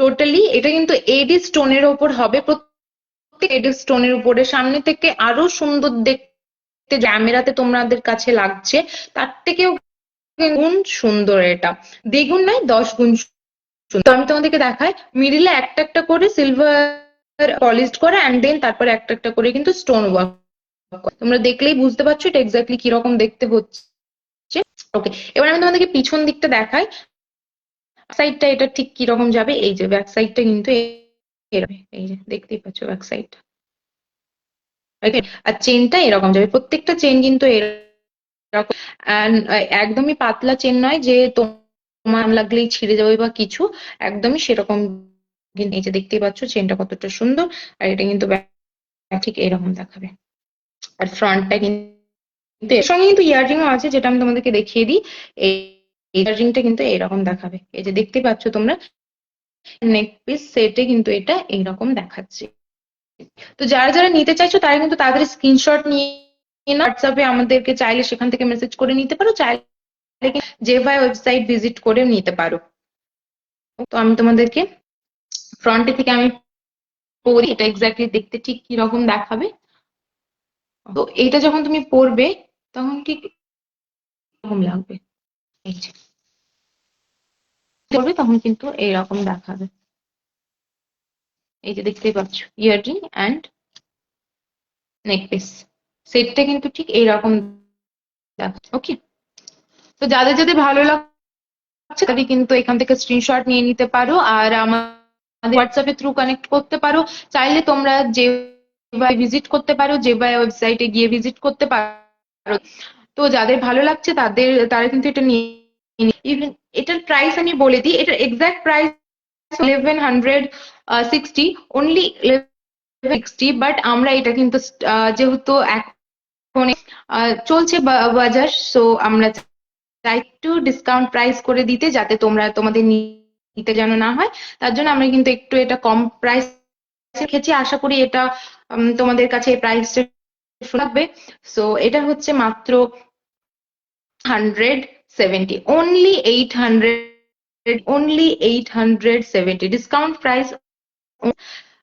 টোটালি। এটা কিন্তু এডি স্টোনের ওপর হবে, প্রত্যেক এডি স্টোনের উপরে। সামনে থেকে আরো সুন্দর দেখতে ক্যামেরাতে তোমাদের কাছে লাগছে, তার থেকেও গুণ সুন্দর এটা। দ্বিগুণ নয়, 10 গুণ সুন্দর। তো আমি তোমাদেরকে দেখাই, মিডিলে একটা একটা করে সিলভার পলিশড করা, অ্যান্ড দেন তারপরে একটা একটা করে কিন্তু স্টোন ওয়ার্ক। তোমরা দেখলেই বুঝতে পারছো এটা এক্স্যাক্টলি কিরকম দেখতে হচ্ছে। ওকে, এবার আমি তোমাদেরকে পিছন দিকটা দেখাই, সাইডটা এটা ঠিক কিরকম যাবে। এই যে ব্যাক সাইডটা কিন্তু এরকম, এই যে দেখতেই পাচ্ছ ব্যাক সাইডটা। ওকে, আর চেনটা এরকম যাবে, প্রত্যেকটা চেন কিন্তু এরকম। And, একদমই পাতলা চেন নয় যে তোমার লাগলেই ছিঁড়ে যাবে বা কিছু, একদমই সেরকম। কিন্তু এই যে দেখতেই পাচ্ছ চেনটা কতটা সুন্দর। আর এটা কিন্তু back ঠিক এরকম দেখাবে। আর ফ্রন্টটা কিন্তু এর সঙ্গে কিন্তু ইয়াররিংও আছে, যেটা আমি তোমাদেরকে দেখিয়ে দিই। এই ইয়াররিংটা কিন্তু এরকম দেখাবে, এই যে দেখতে পাচ্ছ তোমরা। নেক পিস সেটে কিন্তু এটা এইরকম দেখাচ্ছে। তো যারা যারা নিতে চাইছো তারা কিন্তু তাদের স্ক্রিনশট নিয়ে না হোয়াটসঅ্যাপে আমাদেরকে চাইলে সেখান থেকে মেসেজ করে নিতে পারো, চাইলে জেভাই ওয়েবসাইট ভিজিট করে নিতে পারো। তো আমি তোমাদেরকে ফ্রন্টে থেকে আমি পরি, এটা এক্স্যাক্টলি দেখতে ঠিক কিরকম দেখাবে। তো এইটা যখন তুমি পরবে তখন ঠিক এরকম লাগবে। এই যে পরবে তখন কিন্তু এইরকম দেখাবে। এই যে দেখতেই পাচ্ছ ইয়াররিং অ্যান্ড নেক পিস সেটটা কিন্তু ঠিক এইরকম দেখাচ্ছে। ওকে, তো যাদের যাদের ভালো লাগছে তাদের কিন্তু এখান থেকে স্ক্রিনশট নিয়ে নিতে পারো, আর আমাদের হোয়াটসঅ্যাপে থ্রু কানেক্ট করতে পারো। চাইলে তোমরা যে ভিজিট করতে পারো, যে ওয়েবসাইটে গিয়ে ভিজিট করতে পারো। তো যাদের ভালো লাগছে তারা কিন্তু এটা নিয়ে ইভেন এটার প্রাইস আমি বলে দিই, এটার এক্সাক্ট প্রাইস 1160 অনলি, 1160। বাট আমরা এটা কিন্তু যেহেতু এখন চলছে বাজার, সো আমরা চাই একটু ডিসকাউন্ট প্রাইস করে দিতে, যাতে তোমাদের নিতে যেন না হয়। তার জন্য আমরা কিন্তু একটু এটা কম প্রাইস রেখেছি। আশা করি এটা তোমাদের কাছে এই প্রাইসটা লাগবে। সো এটা হচ্ছে মাত্র 170, only 800, only 870 discount price,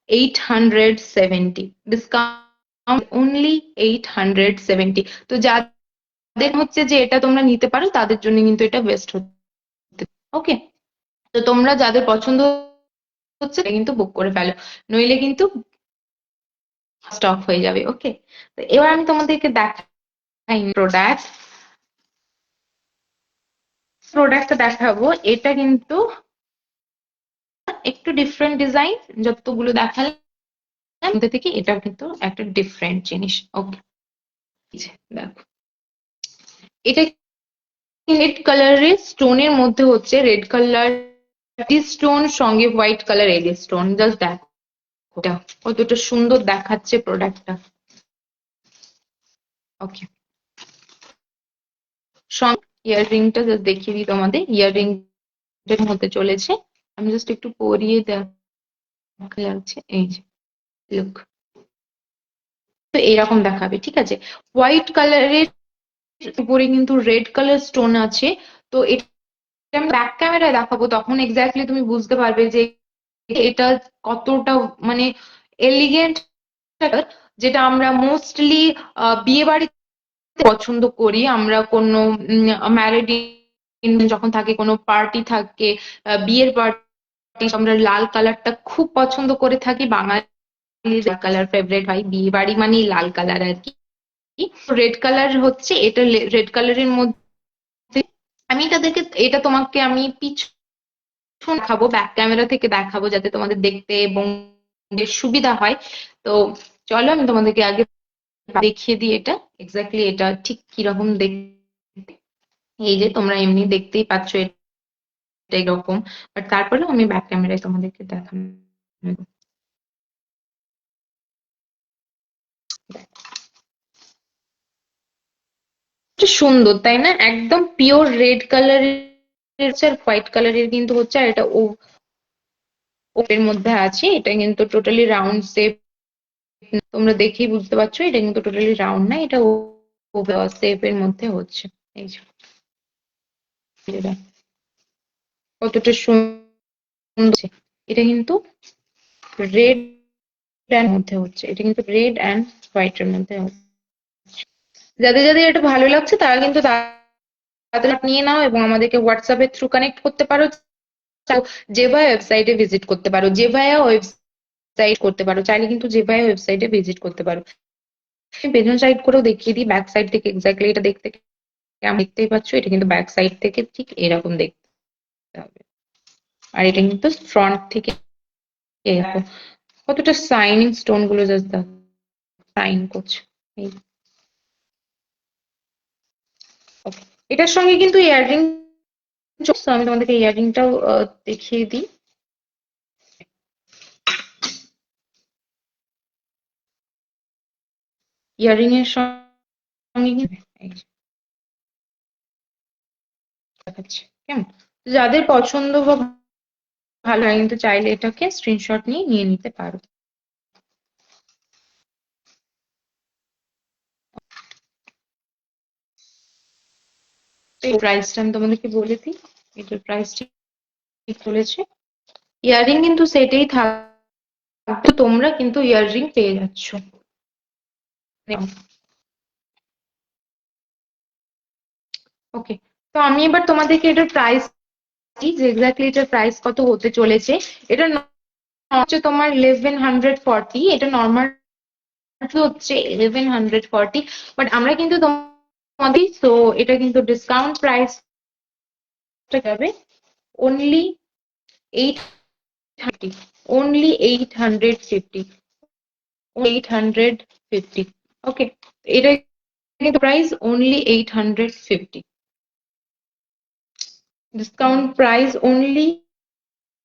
870 discount, only 870। তো যাদের হচ্ছে যে এটা তোমরা নিতে পারো তাদের জন্য কিন্তু এটা বেস্ট হচ্ছে। ওকে, তো তোমরা যাদের পছন্দ হচ্ছে এটা কিন্তু বুক করে ফেলো, নইলে কিন্তু স্টক হয়ে যাবে। ওকে, তো এবার আমি তোমাদেরকে দেখাই প্রোডাক্টটা দেখাবো। এটা কিন্তু একটু ডিফারেন্ট ডিজাইন, যতগুলো দেখালাম মধ্যে থেকে এটাও কিন্তু একটা ডিফারেন্ট জিনিস। ওকে, দেখো এটা রেড কালারের স্টোনের মধ্যে হচ্ছে রেড কালার স্টোন সঙ্গে হোয়াইট কালার এডি স্টোন। জাস্ট দেখো এটা কতটা সুন্দর দেখাচ্ছে প্রোডাক্টটা। ওকে, সঙ্গে ইয়াররিংটা জাস্ট দেখিয়ে দিই তোমাদের, ইয়াররিং মধ্যে চলেছে। আমি জাস্ট একটু পরিয়ে দেখা যাচ্ছে, এই যে লুক। তো এইরকম দেখাবে, ঠিক আছে। হোয়াইট কালারের উপরে কিন্তু রেড কালার স্টোন আছে। তো এটা আমি ব্যাক ক্যামেরায় দেখাবো, তখন এক্স্যাক্টলি তুমি বুঝতে পারবে যে এটা কতটা মানে এলিগেন্ট, যেটা আমরা মোস্টলি বিয়ে বাড়িতে পছন্দ করি। আমরা কোনো ম্যারেড যখন থাকে, কোনো পার্টি থাকে, বিয়ের পার্টি, আমরা লাল কালারটা খুব পছন্দ করে থাকি। বাঙালি কালার ফেভারিট হয়, বিয়ে বাড়ি মানেই লাল কালার আর কি। রেড কালার হচ্ছে এটা, রেড কালারের মধ্যে আমি এটা তোমাকে আমি পিছন দেখাবো, ব্যাক ক্যামেরা থেকে দেখাবো, যাতে তোমাদের দেখতে এবং বেশ সুবিধা হয়। তো চলো আমি তোমাদেরকে আগে দেখিয়ে দিই এটা এক্স্যাক্টলি এটা ঠিক কিরকম দেখতে। এই যে তোমরা এমনি দেখতেই পাচ্ছ এটা এরকম, বাট তারপরেও আমি ব্যাক ক্যামেরায় তোমাদেরকে দেখাবো। সুন্দর তাই না, একদম পিওর রেড কালারের আর হোয়াইট কালারের কিন্তু হচ্ছে। আর এটা ওপের মধ্যে আছে, এটা কিন্তু টোটালি রাউন্ড শেপ। তোমরা দেখেই বুঝতে পারছো এটা কিন্তু টোটালি রাউন্ড না, এটা সেপের মধ্যে হচ্ছে। এই যে কতটা সুন্দর, এটা কিন্তু রেড এর মধ্যে হচ্ছে, এটা কিন্তু রেড অ্যান্ড হোয়াইট এর মধ্যে হচ্ছে। যাদের যাদের এটা ভালো লাগছে তারা কিন্তু তাদের নিয়ে নাও এবং আমাদেরকে হোয়াটসঅ্যাপের থ্রু কানেক্ট করতে পারো। জেভায়া ওয়েবসাইটে ভিজিট করতে পারো, জেভায়া ওয়েবসাইট করতে পারো, চাইলে কিন্তু জেভায়া ওয়েবসাইটে ভিজিট করতে পারো। পেছন সাইড করেও দেখিয়ে দিই, ব্যাক সাইড থেকে এক্স্যাক্টলি এটা দেখতে কেমন দেখতেই পাচ্ছ, এটা কিন্তু ব্যাক সাইড থেকে ঠিক এরকম দেখতে হবে। আর এটা কিন্তু ফ্রন্ট থেকে এরকম। কতটা শাইনিং স্টোন গুলো জাস্ট দেখো, শাইন করছে। এই ওকে, এটার সঙ্গে কিন্তু ইয়াররিং, আমি তোমাদেরকে ইয়াররিংটাও দেখিয়ে দিই। ইয়াররিং এর সঙ্গে কিন্তু এই যে দেখাচ্ছে কেমন, যাদের পছন্দ বা ভালো হয় কিন্তু চাইলে এটাকে স্ক্রিনশট নিয়ে নিতে পারো। এই প্রাইসটা আমি তোমাদেরকে বলে দিই, এটার প্রাইসটা ঠিক বলেছে। ইয়াররিং কিন্তু সেটাই থাকবে, তোমরা কিন্তু ইয়াররিং পেয়ে যাচ্ছ। ওকে, তো আমি এবার তোমাদেরকে এটার প্রাইস যে এক্স্যাক্টলি এটার প্রাইস কত হতে চলেছে। এটা হচ্ছে তোমার 1140, এটা নর্মাল হচ্ছে 1140, বাট আমরা কিন্তু তোমাদের তো এটা কিন্তু ডিসকাউন্ট প্রাইস যাবে অনলি 850, অনলি 850, 850। ওকে, এটা কিন্তু price only 850, discount price only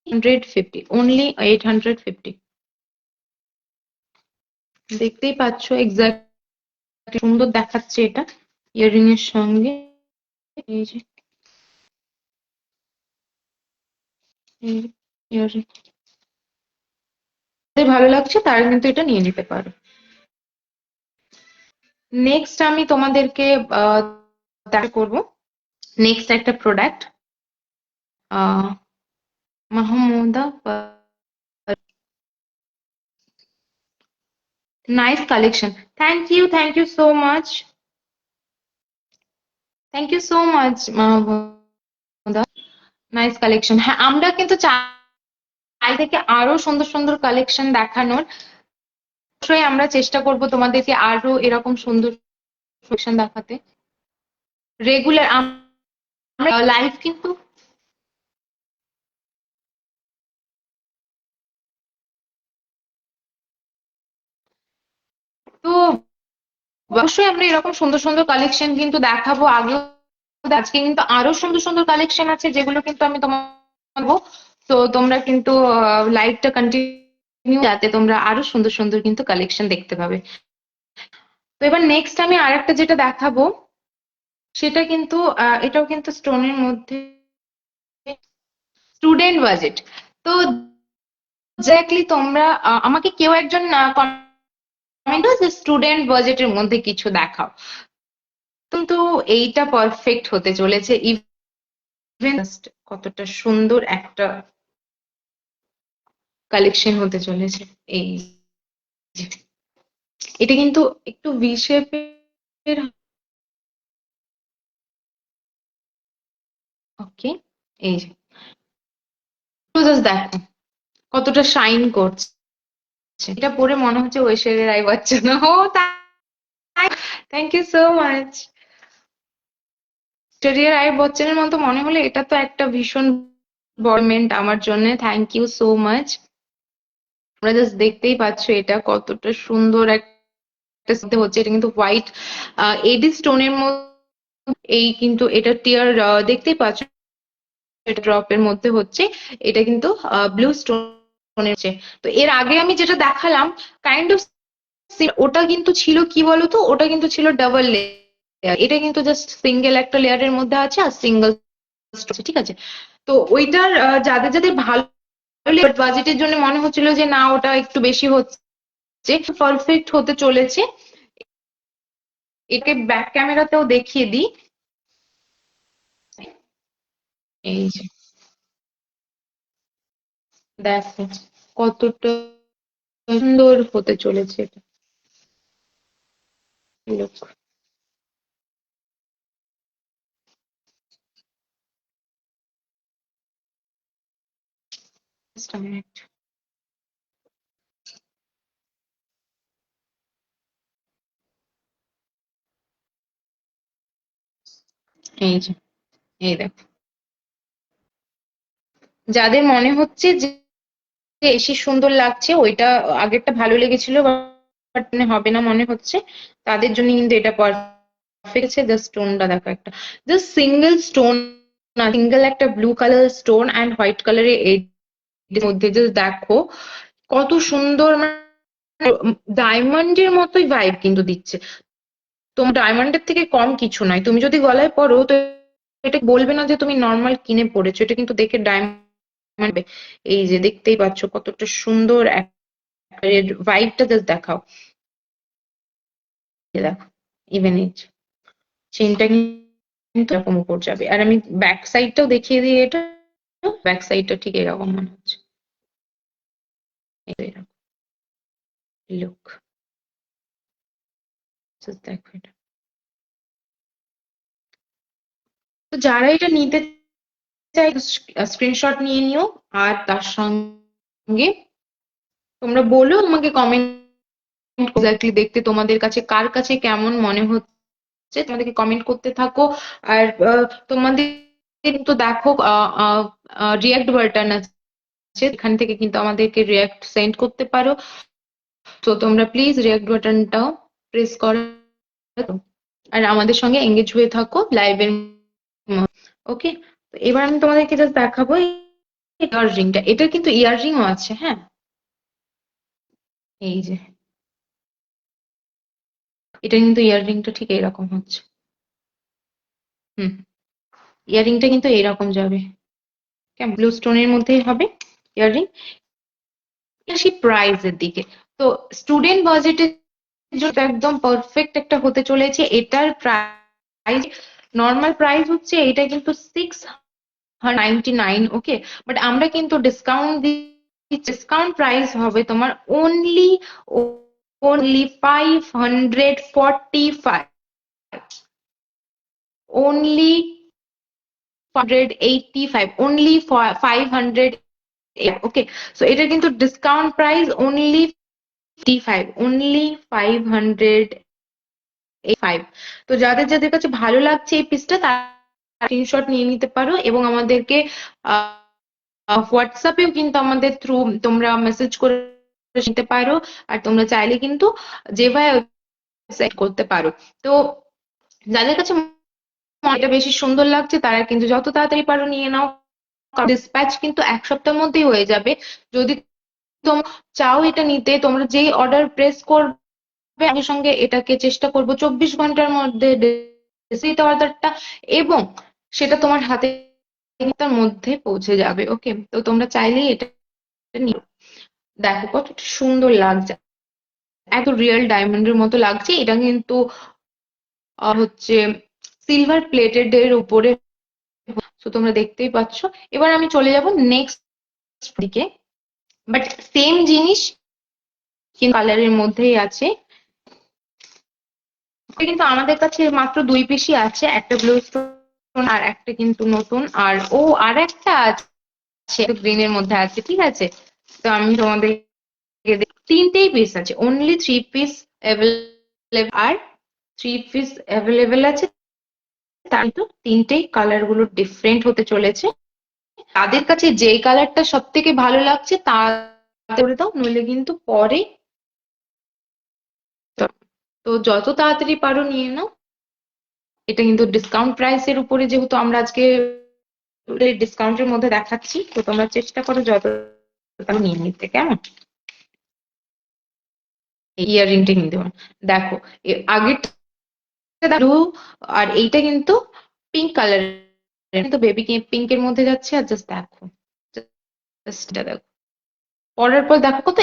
150, only 850। দেখতেই পাচ্ছ এক্সাক্ট সুন্দর দেখাচ্ছে এটা ইয়াররিং এর সঙ্গে। এই যে ইয়াররিং ভালো লাগছে তারা কিন্তু এটা নিয়ে নিতে পারো। নেক্সট আমি তোমাদেরকে দেখা করবো নেক্সট একটা product, Mahmuda. Nice collection, thank you so much, thank you so much Mahmuda. Nice collection, হ্যাঁ আমরা কিন্তু চাই থেকে আরো সুন্দর সুন্দর কালেকশন দেখানোর। অবশ্যই আমরা চেষ্টা করব তোমাদেরকে আরো এরকম সুন্দর কালেকশন দেখাতে। রেগুলার আমরা লাইভ কিন্তু তো অবশ্যই আমরা এরকম সুন্দর সুন্দর কালেকশন কিন্তু দেখাবো আগেও। আজকে কিন্তু আরো সুন্দর সুন্দর কালেকশন আছে যেগুলো কিন্তু আমি তোমাকে, তো তোমরা কিন্তু লাইভটা কন্টিনিউ, যাতে তোমরা আরো সুন্দর সুন্দর কিন্তু কালেকশন দেখতে পাবে। তো এবার নেক্সট আমি আরেকটা যেটা দেখাবো সেটা কিন্তু এটাও কিন্তু স্টোনের মধ্যে, স্টুডেন্ট বাজেট। তো এক্স্যাক্টলি তোমরা আমাকে কেউ একজন কমেন্ট যে স্টুডেন্ট বাজেটের মধ্যে কিছু দেখাও, কিন্তু এইটা পারফেক্ট হতে চলেছে। ইভেন কতটা সুন্দর একটা কালেকশন হতে চলেছে। এই যে, এটা কিন্তু একটু ভি শেপের। ওকে, এই যে জাস্ট দেখো কতটা শাইন করছে, এটা পরে মনে হচ্ছে ঐশ্বরিয়া রায় বচ্চন। ও thank you so much. Aishwarya Rai বচ্চনের মতো মনে হলে এটা তো একটা ভীষণ বড় মেন্ট আমার জন্য। Thank you so much. তোমরা জাস্ট দেখতেই পাচ্ছ এটা কতটা সুন্দর একটা হচ্ছে। এটা কিন্তু হোয়াইট এডি স্টোনের মধ্যে, এই কিন্তু এটা টিয়ার দেখতেই পাচ্ছ, এটা ড্রপের মধ্যে হচ্ছে, এটা কিন্তু ব্লু স্টোনের হচ্ছে। তো এর আগে আমি যেটা দেখালাম কাইন্ড অফ, ওটা কিন্তু ছিল কি বলতো, ওটা কিন্তু ছিল ডাবল লেয়ার, এটা কিন্তু জাস্ট সিঙ্গেল একটা লেয়ারের মধ্যে আছে আর সিঙ্গেল, ঠিক আছে। তো ওইটার যাদের যাদের ভালো বাজেটের জন্য মনে হচ্ছিল যে না ওটা একটু বেশি হচ্ছে, পারফেক্ট হতে চলেছে। একে ব্যাক ক্যামেরাতেও দেখিয়ে দিই। এই যে দেখো কতটা সুন্দর হতে চলেছে এটা। লোক, just a minute। এই যে, এই দেখো, যাদের মনে হচ্ছে যে বেশি সুন্দর লাগছে, ওইটা আগেরটা ভালো লেগেছিল বাট হবে না মনে হচ্ছে, তাদের জন্য কিন্তু এটা পারফেক্ট আছে। জাস্ট স্টোনটা দেখো, একটা জাস্ট সিঙ্গেল স্টোন না, সিঙ্গেল একটা blue colour stone and white কালারের এর মধ্যে জাস্ট দেখো কত সুন্দর, মানে ডায়মন্ডের মতোই ভাইব কিন্তু দিচ্ছে। তোমার ডায়মন্ডের থেকে কম কিছু নয়, তুমি যদি গলায় পরো তো এটা বলবে না যে তুমি নর্মাল কিনে পড়েছো, এটা কিন্তু দেখে ডায়মন্ড। এই যে দেখতেই পাচ্ছ কতটা সুন্দর এর ভাইবটা জাস্ট দেখাও। এই দেখো, ইভেন এই চেনটা কিন্তু এরকম উপর যাবে। আর আমি ব্যাক সাইডটাও দেখিয়ে দিই, এটা ব্যাক সাইডটা ঠিক এরকম মনে হচ্ছে। এরকম লুক, জাস্ট দেখো এটা। তো যারা এটা নিতে চাই স্ক্রিনশট নিয়ে নিও, আর তার সঙ্গে তোমরা বলো আমাকে কমেন্ট এক্স্যাক্টলি দেখতে তোমাদের কাছে কার কাছে কেমন মনে হচ্ছে, তোমাদেরকে কমেন্ট করতে থাকো। আর তোমাদের কিন্তু দেখো রিয়াক্ট বাটন আছে, এখান থেকে কিন্তু আমাদেরকে রিয়াক্ট সেন্ড করতে পারো। তো তোমরা প্লিজ রিয়াক্ট বাটনটাও প্রেস করো আর আমাদের সঙ্গে এঙ্গেজ হয়ে থাকো লাইভের। ওকে, এবার আমি তোমাদেরকে জাস্ট দেখাবো ইয়াররিংটা। এটা কিন্তু ইয়াররিংও আছে, হ্যাঁ। এই যে এটা কিন্তু ইয়াররিংটা ঠিক এরকম হচ্ছে। হুম, ইয়াররিংটা কিন্তু এরকম যাবে, কেমন ব্লু স্টোনের মধ্যেই হবে ইয়াররিং। আসি প্রাইসের দিকে। তো স্টুডেন্ট বাজেটের জন্য একদম পারফেক্ট একটা হতে চলেছে। এটার প্রাইস, নর্মাল প্রাইস হচ্ছে এটা কিন্তু 699, ওকে। বাট আমরা কিন্তু ডিসকাউন্ট দিচ্ছি, ডিসকাউন্ট প্রাইস হবে তোমার only only 545, only 185, only for 500। Okay, so এটা কিন্তু ডিসকাউন্ট প্রাইস অনলি 55, অনলি 585। তো যাদের যাদের কাছে ভালো লাগছে এই পিসটা, তারা স্ক্রিনশট নিয়ে নিতে পারো এবং আমাদেরকে হোয়াটসঅ্যাপেও কিন্তু আমাদের থ্রু তোমরা মেসেজ করে নিতে পারো। আর তোমরা চাইলে কিন্তু যেভাবে ওয়েবসাইট করতে পারো। তো যাদের কাছে এটা বেশি সুন্দর লাগছে তারা কিন্তু যত তাড়াতাড়ি পারো নিয়ে নাও, ডিসপ্যাচ কিন্তু 1 সপ্তাহের মধ্যেই হয়ে যাবে। যদি তোমরা চাও এটা নিতে, তোমরা যেই অর্ডার প্রেস করবে সঙ্গে সঙ্গে এটাকে চেষ্টা করবো 24 ঘন্টার মধ্যে দিতে অর্ডারটা, এবং সেটা তোমার হাতে তার মধ্যে পৌঁছে যাবে। ওকে, তো তোমরা চাইলেই এটা নিও। দেখো কতটা সুন্দর লাগছে, এত রিয়েল ডায়মন্ডের মতো লাগছে। এটা কিন্তু হচ্ছে সিলভার প্লেটেড এর উপরে, তো তোমরা দেখতেই পাচ্ছ। এবার আমি চলে যাব নেক্সট দিকে, বাট সেম জিনিস কিন্তু কালারের মধ্যেই আছে। কিন্তু আমাদের কাছে মাত্র 2 পিসই আছে, একটা ব্লু স্টোন আর একটা কিন্তু নতুন, আর ও আর একটা আছে গ্রিনের মধ্যে আছে, ঠিক আছে। তো আমি তোমাদের 3টেই পিস আছে, অনলি 3 পিস অ্যাভেলেবল, আর 3 পিস অ্যাভেলেবল আছে। তাই তো 3টেই কালার গুলো ডিফারেন্ট হতে চলেছে। তাদের কাছে যেই কালারটা সব থেকে ভালো লাগছে তা করে দাও, নইলে কিন্তু পরে। তো যত তাড়াতাড়ি পারো নিয়ে নাও। এটা কিন্তু ডিসকাউন্ট প্রাইসের উপরে, যেহেতু আমরা আজকে ডিসকাউন্টের মধ্যে দেখাচ্ছি, তো তোমরা চেষ্টা করো যত তাড়াতাড়ি নিয়ে নিতে, কেমন। ইয়াররিংটা কিনতে পারো। দেখো আগেরটা ব্লু, আর এইটা কিন্তু পিঙ্ক কালার, কিন্তু বেবি পিঙ্কের মধ্যে যাচ্ছে। আর জাস্ট দেখো, জাস্ট এটা দেখো, পরার পর দেখো কত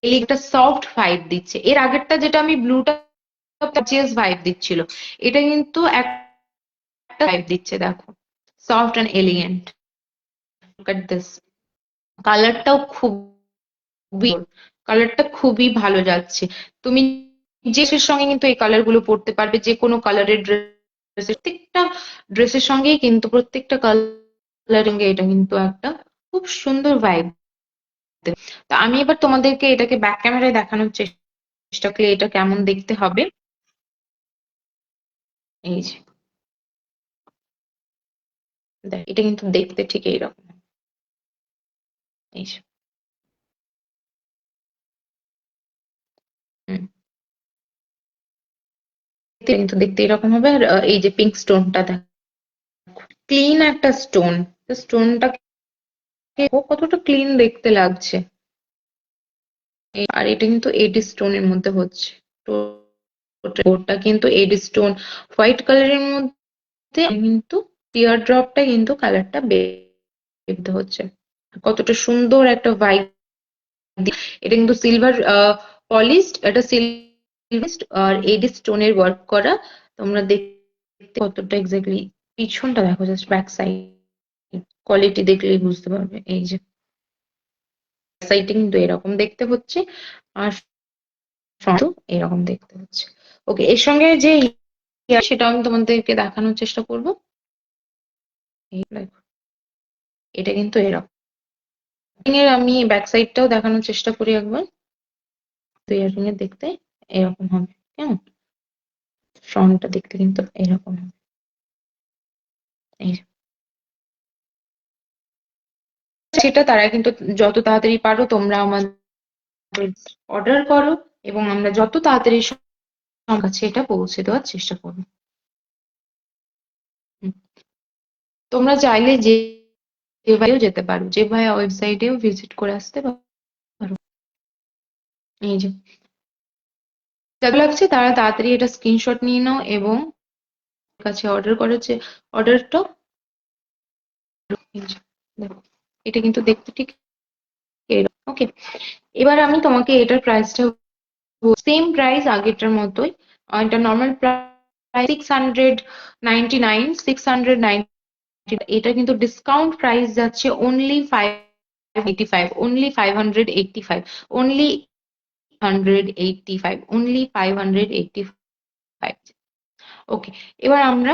একটা সফট ফাইট দিচ্ছে। এর আগেরটা যেটা আমি ব্লুটা গর্জিয়াস ভাইব দিচ্ছিল, এটা কিন্তু একটা ভাইব দিচ্ছে, দেখো soft and elegant. Look at this, কালারটাও কালারটা খুবই ভালো যাচ্ছে। তুমি যে ড্রেসের সঙ্গে কিন্তু এই কালার গুলো পরতে পারবে, যে কোনো কালারের ড্রেস, প্রত্যেকটা ড্রেসের সঙ্গেই কিন্তু প্রত্যেকটা কালারিং এ এটা কিন্তু একটা খুব সুন্দর ভাইব। তো আমি এবার তোমাদেরকে এটাকে ব্যাক ক্যামেরায় দেখানোর চেষ্টা করি এটা কেমন দেখতে হবে। এই যে দেখ, এটা কিন্তু দেখতে ঠিক এইরকম। এই যে হুম, কিন্তু দেখতে এরকম হবে। আর এই যে পিঙ্ক স্টোনটা দেখ, ক্লিন একটা স্টোন, স্টোনটাকে কতটা ক্লিন দেখতে লাগছে। আর এটা কিন্তু এডি স্টোনের মধ্যে হচ্ছে, তো ওটা কিন্তু এডি স্টোন হোয়াইট কালারের মধ্যে, কিন্তু টিয়ার ড্রপটা কিন্তু কালারটা বেরতে হচ্ছে। কতটা সুন্দর একটা ভাইব। এটা কিন্তু সিলভার পলিশড, এটা সিলভার আর এডি স্টোনের ওয়ার্ক করা। তোমরা দেখতে কতটা এক্স্যাক্টলি, পিছনটা দেখো জাস্ট, ব্যাক সাইড কোয়ালিটি দেখলেই বুঝতে পারবে। এই যে সাইডে কিন্তু এরকম দেখতে হচ্ছে, আর ফ্রন্টও এরকম দেখতে হচ্ছে। ওকে, এর সঙ্গে যে সেটা আমি তোমাদেরকে দেখানোর চেষ্টা করবো। এই দেখো, এটা কিন্তু এরকম এর আমি ব্যাক সাইডটাও দেখানোর চেষ্টা করি একবার। তো ইয়াররিং এর দেখতে এরকম হবে, কেমন ফ্রন্টটা দেখতে কিন্তু এরকম হবে। এই যে। সেটা তারা কিন্তু যত তাড়াতাড়ি পারো তোমরা আমাদের অর্ডার করো, এবং আমরা যত তাড়াতাড়ি তোমার কাছে এটা পৌঁছে দেওয়ার চেষ্টা করবো। হুম। তোমরা চাইলে যে ভাইও যেতে পারো, যে ভাই ওয়েবসাইটেও ভিজিট করে আসতে পারো। এই যে যাদের লাগছে তারা তাড়াতাড়ি এটা স্ক্রিনশট নিয়ে নাও, এবং কাছে অর্ডার করার যে অর্ডারটা, দেখো এটা কিন্তু দেখতে ঠিক এরকম। ওকে, এবার আমি তোমাকে এটার প্রাইসটা, সেম প্রাইস আগেরটার মতোই। এটা নর্মাল প্রাইস 699, 690। এটা কিন্তু ডিসকাউন্ট প্রাইস যাচ্ছে অনলি 585, অনলি 585, অনলি 185, অনলি 585। ওকে, এবার আমরা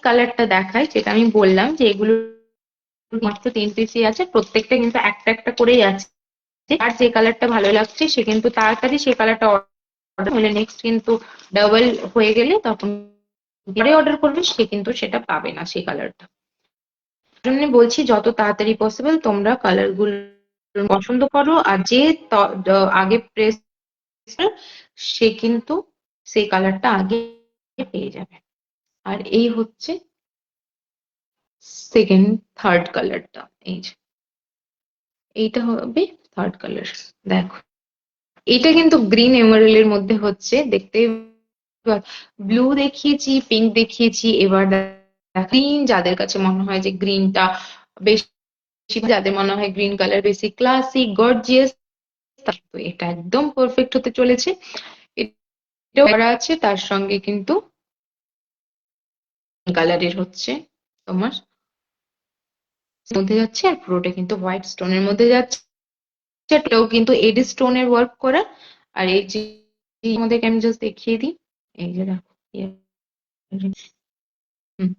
কালারটা দেখাই, যেটা আমি বললাম যে এগুলো মাত্র 3 পিসই আছে, প্রত্যেকটা কিন্তু একটা একটা করেই আছে। আর যে কালারটা ভালো লাগছে সে কিন্তু তাড়াতাড়ি সেই কালারটা অর্ডার, হলে নেক্সট কিন্তু ডাবল হয়ে গেলে তখন পরে অর্ডার করবে সে কিন্তু সেটা পাবে না সেই কালারটা। জন্য বলছি যত তাড়াতাড়ি পসিবল তোমরা কালার গুলো পছন্দ করো, আর যে আগে প্রেস সে কিন্তু সেই কালারটা আগে পেয়ে যাবে। আর এই হচ্ছে সেকেন্ড, থার্ড কালারটা। এই যে এইটা হবে থার্ড কালার। দেখো এটা কিন্তু গ্রিন এমারেল এর মধ্যে হচ্ছে, দেখতে ব্লু দেখিয়েছি, পিঙ্ক দেখিয়েছি, এবার গ্রিন। যাদের কাছে মনে হয় যে গ্রিনটা বেশি, যাদের মনে হয় গ্রিন কালার বেশি ক্লাসিক গর্জিয়াস, তো এটা একদম পারফেক্ট হতে চলেছে। এটাও করা আছে, তার সঙ্গে কিন্তু কালারের হচ্ছে তোমার মধ্যে যাচ্ছে, আর পুরোটা কিন্তু হোয়াইট স্টোনের মধ্যে যাচ্ছে। এটাও কিন্তু এডি স্টোনের ওয়ার্ক করা। আর এই যে আমাদেরকে আমি জাস্ট দেখিয়ে দিই, এই যে দেখো হুম,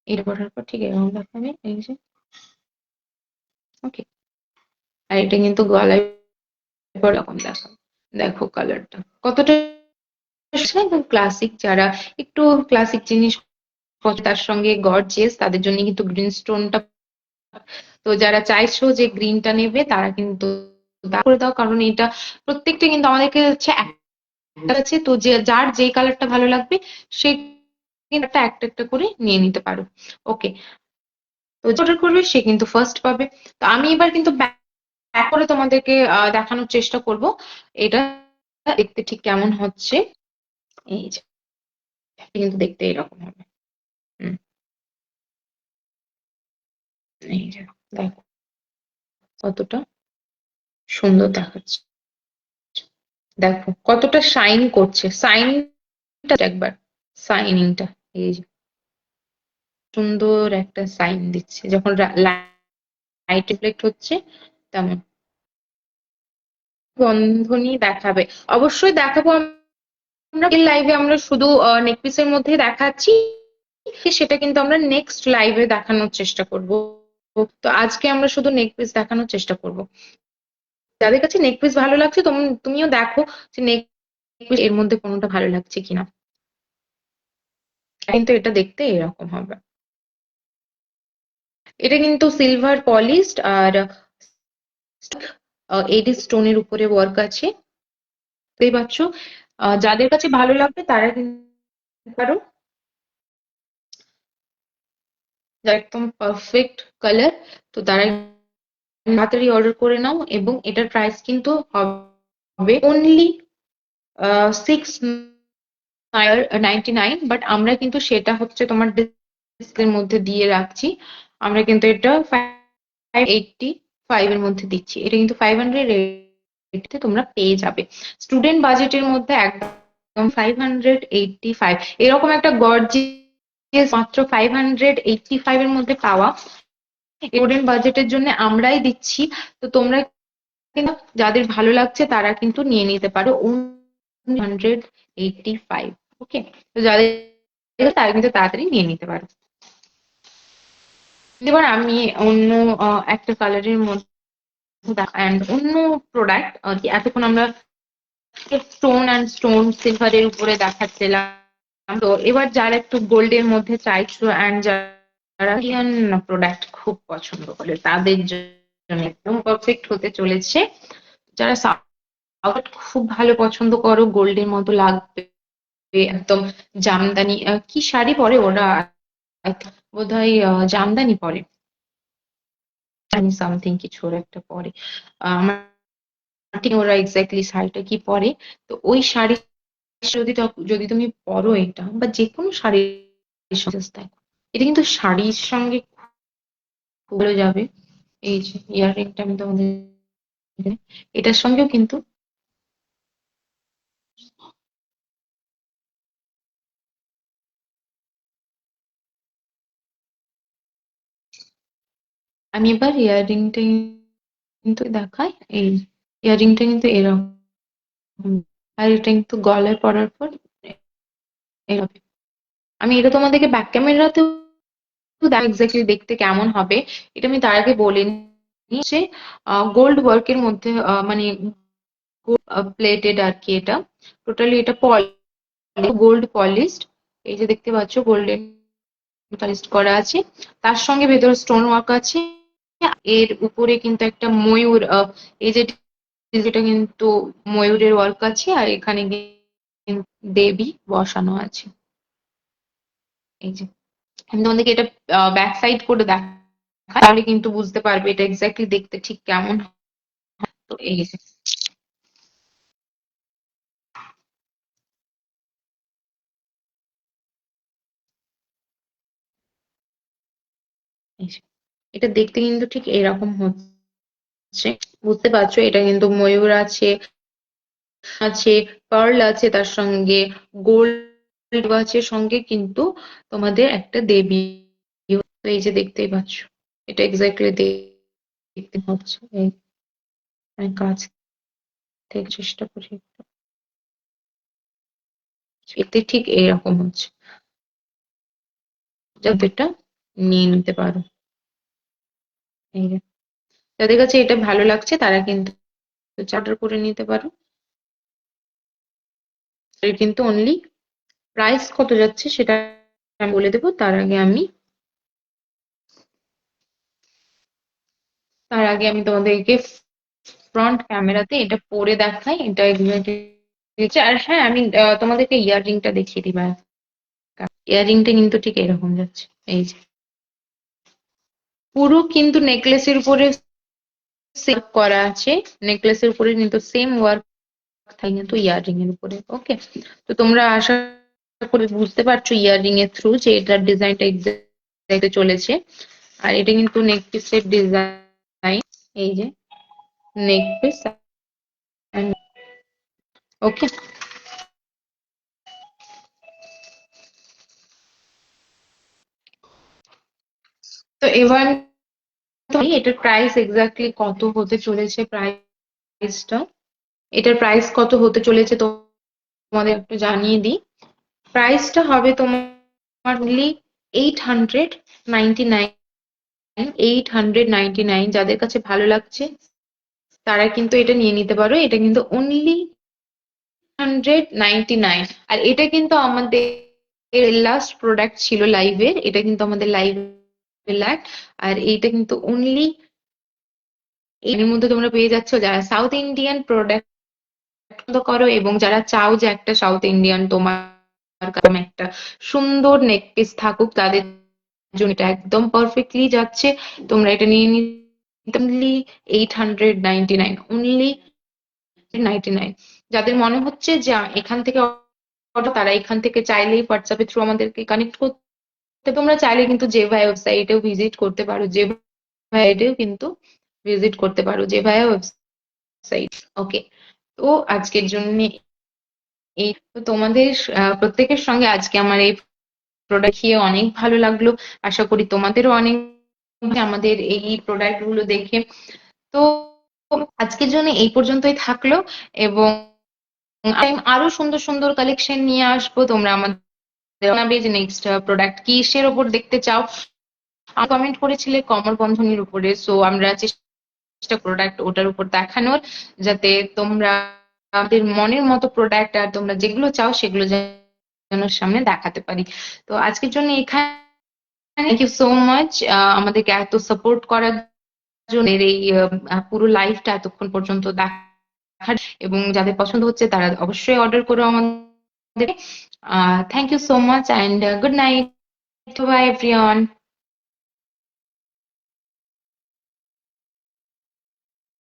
এটা করার পর ঠিক এরকম দেখাবে। এই যে ওকে, আর এটা কিন্তু গলায় পর এরকম দেখাবে। দেখো কালারটা কতটা একদম ক্লাসিক, যারা একটু ক্লাসিক জিনিস তার সঙ্গে গর্জিয়াস তাদের জন্য কিন্তু গ্রিন স্টোনটা। তো যারা চাইছো যে গ্রিনটা নেবে তারা কিন্তু করে দাও, কারণ এটা প্রত্যেকটা কিন্তু আমাদেরকে হচ্ছে একটা আছে, তো যে যার যে কালারটা ভালো লাগবে সে একটা একটা একটা করে নিয়ে নিতে পারো। ওকে, তো অর্ডার করবে সে কিন্তু ফার্স্ট পাবে। তো আমি এবার কিন্তু ব্যাক করে তোমাদেরকে দেখানোর চেষ্টা করব এটা দেখতে ঠিক কেমন হচ্ছে। এই যে কিন্তু দেখতে এরকম হবে। হুম, এই যে দেখো কতটা সুন্দর দেখাচ্ছে। দেখো কতটা শাইন করছে, সাইনটা একবার, সাইনিংটা এই যে সুন্দর একটা সাইন দিচ্ছে যখন লাইট রিফ্লেক্ট হচ্ছে, তেমন বন্ধনী দেখাবে। অবশ্যই দেখাবো আমরা লাইভে, আমরা শুধু নেক পিসের মধ্যে দেখাচ্ছি, সেটা কিন্তু আমরা নেক্সট লাইভে দেখানোর চেষ্টা করব। তো আজকে আমরা শুধু নেক পিস দেখানোর চেষ্টা করব। যাদের কাছে নেক পিস ভালো লাগছে তুমিও দেখো যে নেক পিস এর মধ্যে কোনোটা ভালো লাগছে কিনা। কিন্তু এটা দেখতে এরকম হবে। এটা কিন্তু সিলভার পলিশড আর এডি স্টোনের উপরে ওয়ার্ক আছে, বুঝতেই পারছো। যাদের কাছে ভালো লাগবে তারা কিন্তু পারো, যারা একদম পারফেক্ট কালার, তো তারা তাড়াতাড়ি অর্ডার করে নাও। এবং এটার প্রাইস কিন্তু হবে অনলি 699, বাট আমরা কিন্তু সেটা হচ্ছে তোমার ডিসকাউন্টের মধ্যে দিয়ে রাখছি। আমরা কিন্তু এটা 585 এর মধ্যে দিচ্ছি, এটা কিন্তু 500 রেটে তোমরা পেয়ে যাবে স্টুডেন্ট বাজেটের মধ্যে একদম 585। এরকম একটা গর্জিয়াস মাত্র 585 এর মধ্যে পাওয়া স্টুডেন্ট বাজেটের জন্য আমরাই দিচ্ছি। তো তোমরা কিন্তু যাদের ভালো লাগছে তারা কিন্তু নিয়ে নিতে পারো 185। ওকে, তো যাদের তারা কিন্তু তাড়াতাড়ি নিয়ে নিতে পারো। এবার আমি অন্য একটা কালারের মধ্যে অ্যান্ড অন্য প্রোডাক্ট, এতক্ষণ আমরা স্টোন অ্যান্ড স্টোন সিলভারের উপরে দেখাচ্ছিলাম। তো এবার যারা একটু গোল্ডের মধ্যে চাইছো অ্যান্ড যারা ইন্ডিয়ান প্রোডাক্ট খুব পছন্দ করে তাদের জন্য একদম পারফেক্ট হতে চলেছে। যারা সাউথ খুব ভালো পছন্দ করো, গোল্ডের মতো লাগবে একদম, জামদানি কি শাড়ি পরে ওরা, বোধহয় জামদানি পরে, সামথিং কিছু ওরা একটা পরে, আমার ঠিক ওরা এক্স্যাক্টলি শাড়িটা কি পরে। তো ওই শাড়ি যদি তুমি পরো এটা বা যে কোনো শাড়ির সঙ্গে দেখো, এটা কিন্তু শাড়ির সঙ্গে খুব ভালো যাবে। এই যে ইয়াররিংটা আমি তোমাদের, এটার সঙ্গেও কিন্তু আমি এবার ইয়াররিংটা কিন্তু দেখাই। এই ইয়াররিংটা কিন্তু এরকম, আর এটা কিন্তু গলায় পরার পর এরকম। আমি এটা তোমাদেরকে ব্যাক ক্যামেরাতেও এক্স্যাক্টলি দেখতে কেমন হবে এটা আমি তার আগে বলে নিই যে গোল্ড ওয়ার্কের মধ্যে মানে প্লেটেড আর কি, এটা টোটালি এটা গোল্ড পলিশড, এই যে দেখতে পাচ্ছ গোল্ডেন পলিশড করা আছে, তার সঙ্গে ভেতরে স্টোন ওয়ার্ক আছে। এর উপরে কিন্তু একটা ময়ূর, এই যে যেটা কিন্তু ময়ূরের ওয়ার্ক আছে, আর এখানে কিন্তু দেবী বসানো আছে। এই যে আমি তোমাদেরকে এটা ব্যাক সাইড করে দেখাই, তাহলে কিন্তু বুঝতে পারবে এটা এক্স্যাক্টলি দেখতে ঠিক কেমন হয়। তো এই যে এই যে, এটা দেখতে কিন্তু ঠিক এরকম হচ্ছে, বুঝতে পারছো। এটা কিন্তু ময়ূর আছে, আছে পার্ল আছে, তার সঙ্গে গোল্ড আছে, সঙ্গে কিন্তু তোমাদের একটা দেবী। তো এই যে দেখতেই পাচ্ছ, এটা এক্স্যাক্টলি দেখতে হচ্ছে। এই আমি কাছ থেকে চেষ্টা করি একটু। এতে ঠিক এইরকম হচ্ছে, যাতে এটা নিয়ে নিতে পারো। এই যে, যাদের কাছে এটা ভালো লাগছে তারা কিন্তু অর্ডার করে নিতে পারো। এর কিন্তু অনলি প্রাইস কত যাচ্ছে সেটা আমি বলে দেবো, তার আগে আমি তোমাদেরকে ফ্রন্ট ক্যামেরাতে এটা পরে দেখাই, এটা exactly। আর হ্যাঁ, আমি তোমাদেরকে ইয়াররিংটা দেখিয়ে দিবা। ইয়াররিংটা কিন্তু ঠিক এরকম যাচ্ছে, এই যে পুরো কিন্তু নেকলেসের উপরে সেট করা আছে, নেকলেসের উপরে কিন্তু সেম ওয়ার্ক থাকে কিন্তু ইয়াররিং এর উপরে। ওকে, তো তোমরা আশা করে বুঝতে পারছো ইয়াররিং এর থ্রু যে এটার ডিজাইনটা এক্সাক্ট চলেছে। আর এটা কিন্তু নেক পিসের ডিজাইন, এই যে নেক পিস, ওকে, তো এবার তো এটার প্রাইস এক্স্যাক্টলি কত হতে চলেছে, প্রাইসটা, এটার প্রাইস কত হতে চলেছে তোমাদের একটু জানিয়ে দিই। প্রাইসটা হবে তোমার অনলি 899, 899। যাদের কাছে ভালো লাগছে তারা কিন্তু এটা নিয়ে নিতে পারো, এটা কিন্তু অনলি 199। আর এটা কিন্তু আমাদের লাস্ট প্রোডাক্ট ছিল লাইভের, এটা কিন্তু আমাদের লাইভ লাস্ট। আর এইটা কিন্তু অনলি এর মধ্যে তোমরা পেয়ে যাচ্ছ যারা সাউথ ইন্ডিয়ান প্রোডাক্ট পছন্দ করো এবং যারা চাও যে একটা সাউথ ইন্ডিয়ান তোমার কাছে একটা সুন্দর নেক পিস থাকুক, তাদের জন্য এটা একদম পারফেক্টলি যাচ্ছে। তোমরা এটা নিয়ে নিতে অনলি 899, অনলি 99। যাদের মনে হচ্ছে যে এখান থেকে তারা এখান থেকে চাইলেই হোয়াটসঅ্যাপে থ্রু আমাদেরকে কানেক্ট করতে, তোমরা চাইলে কিন্তু যে ভাই ওয়েবসাইটেও ভিজিট করতে পারো, যে ভাইয়াতেও কিন্তু ভিজিট করতে পারো, যে ভাইয়া ওয়েবসাইট। ওকে, তো আজকের জন্য এই তো তোমাদের প্রত্যেকের সঙ্গে আজকে আমার এই প্রোডাক্ট খেয়ে অনেক ভালো লাগলো। আশা করি তোমাদেরও অনেক আমাদের এই প্রোডাক্ট গুলো দেখে। তো আজকের জন্য এই পর্যন্তই থাকলো, এবং আমি আরো সুন্দর সুন্দর কালেকশন নিয়ে আসবো। তোমরা আমাদের জানাবে যে নেক্সট প্রোডাক্ট কিসের ওপর দেখতে চাও। কমেন্ট করেছিলে কমর বন্ধনীর উপরে, সো আমরা চেষ্টা প্রোডাক্ট ওটার উপর দেখানোর, যাতে তোমরা আমাদের মনের মতো প্রোডাক্ট আর তোমরা যেগুলো চাও সেগুলো যেন সামনে দেখাতে পারি। তো আজকের জন্য এখানে থ্যাংক ইউ সো মাচ আমাদেরকে এত সাপোর্ট করার জন্য। এই পুরো লাইভটা এতক্ষণ পর্যন্ত দেখার, এবং যাদের পছন্দ হচ্ছে তারা অবশ্যই অর্ডার করো আমাদের। Thank you so much and good night, bye everyone.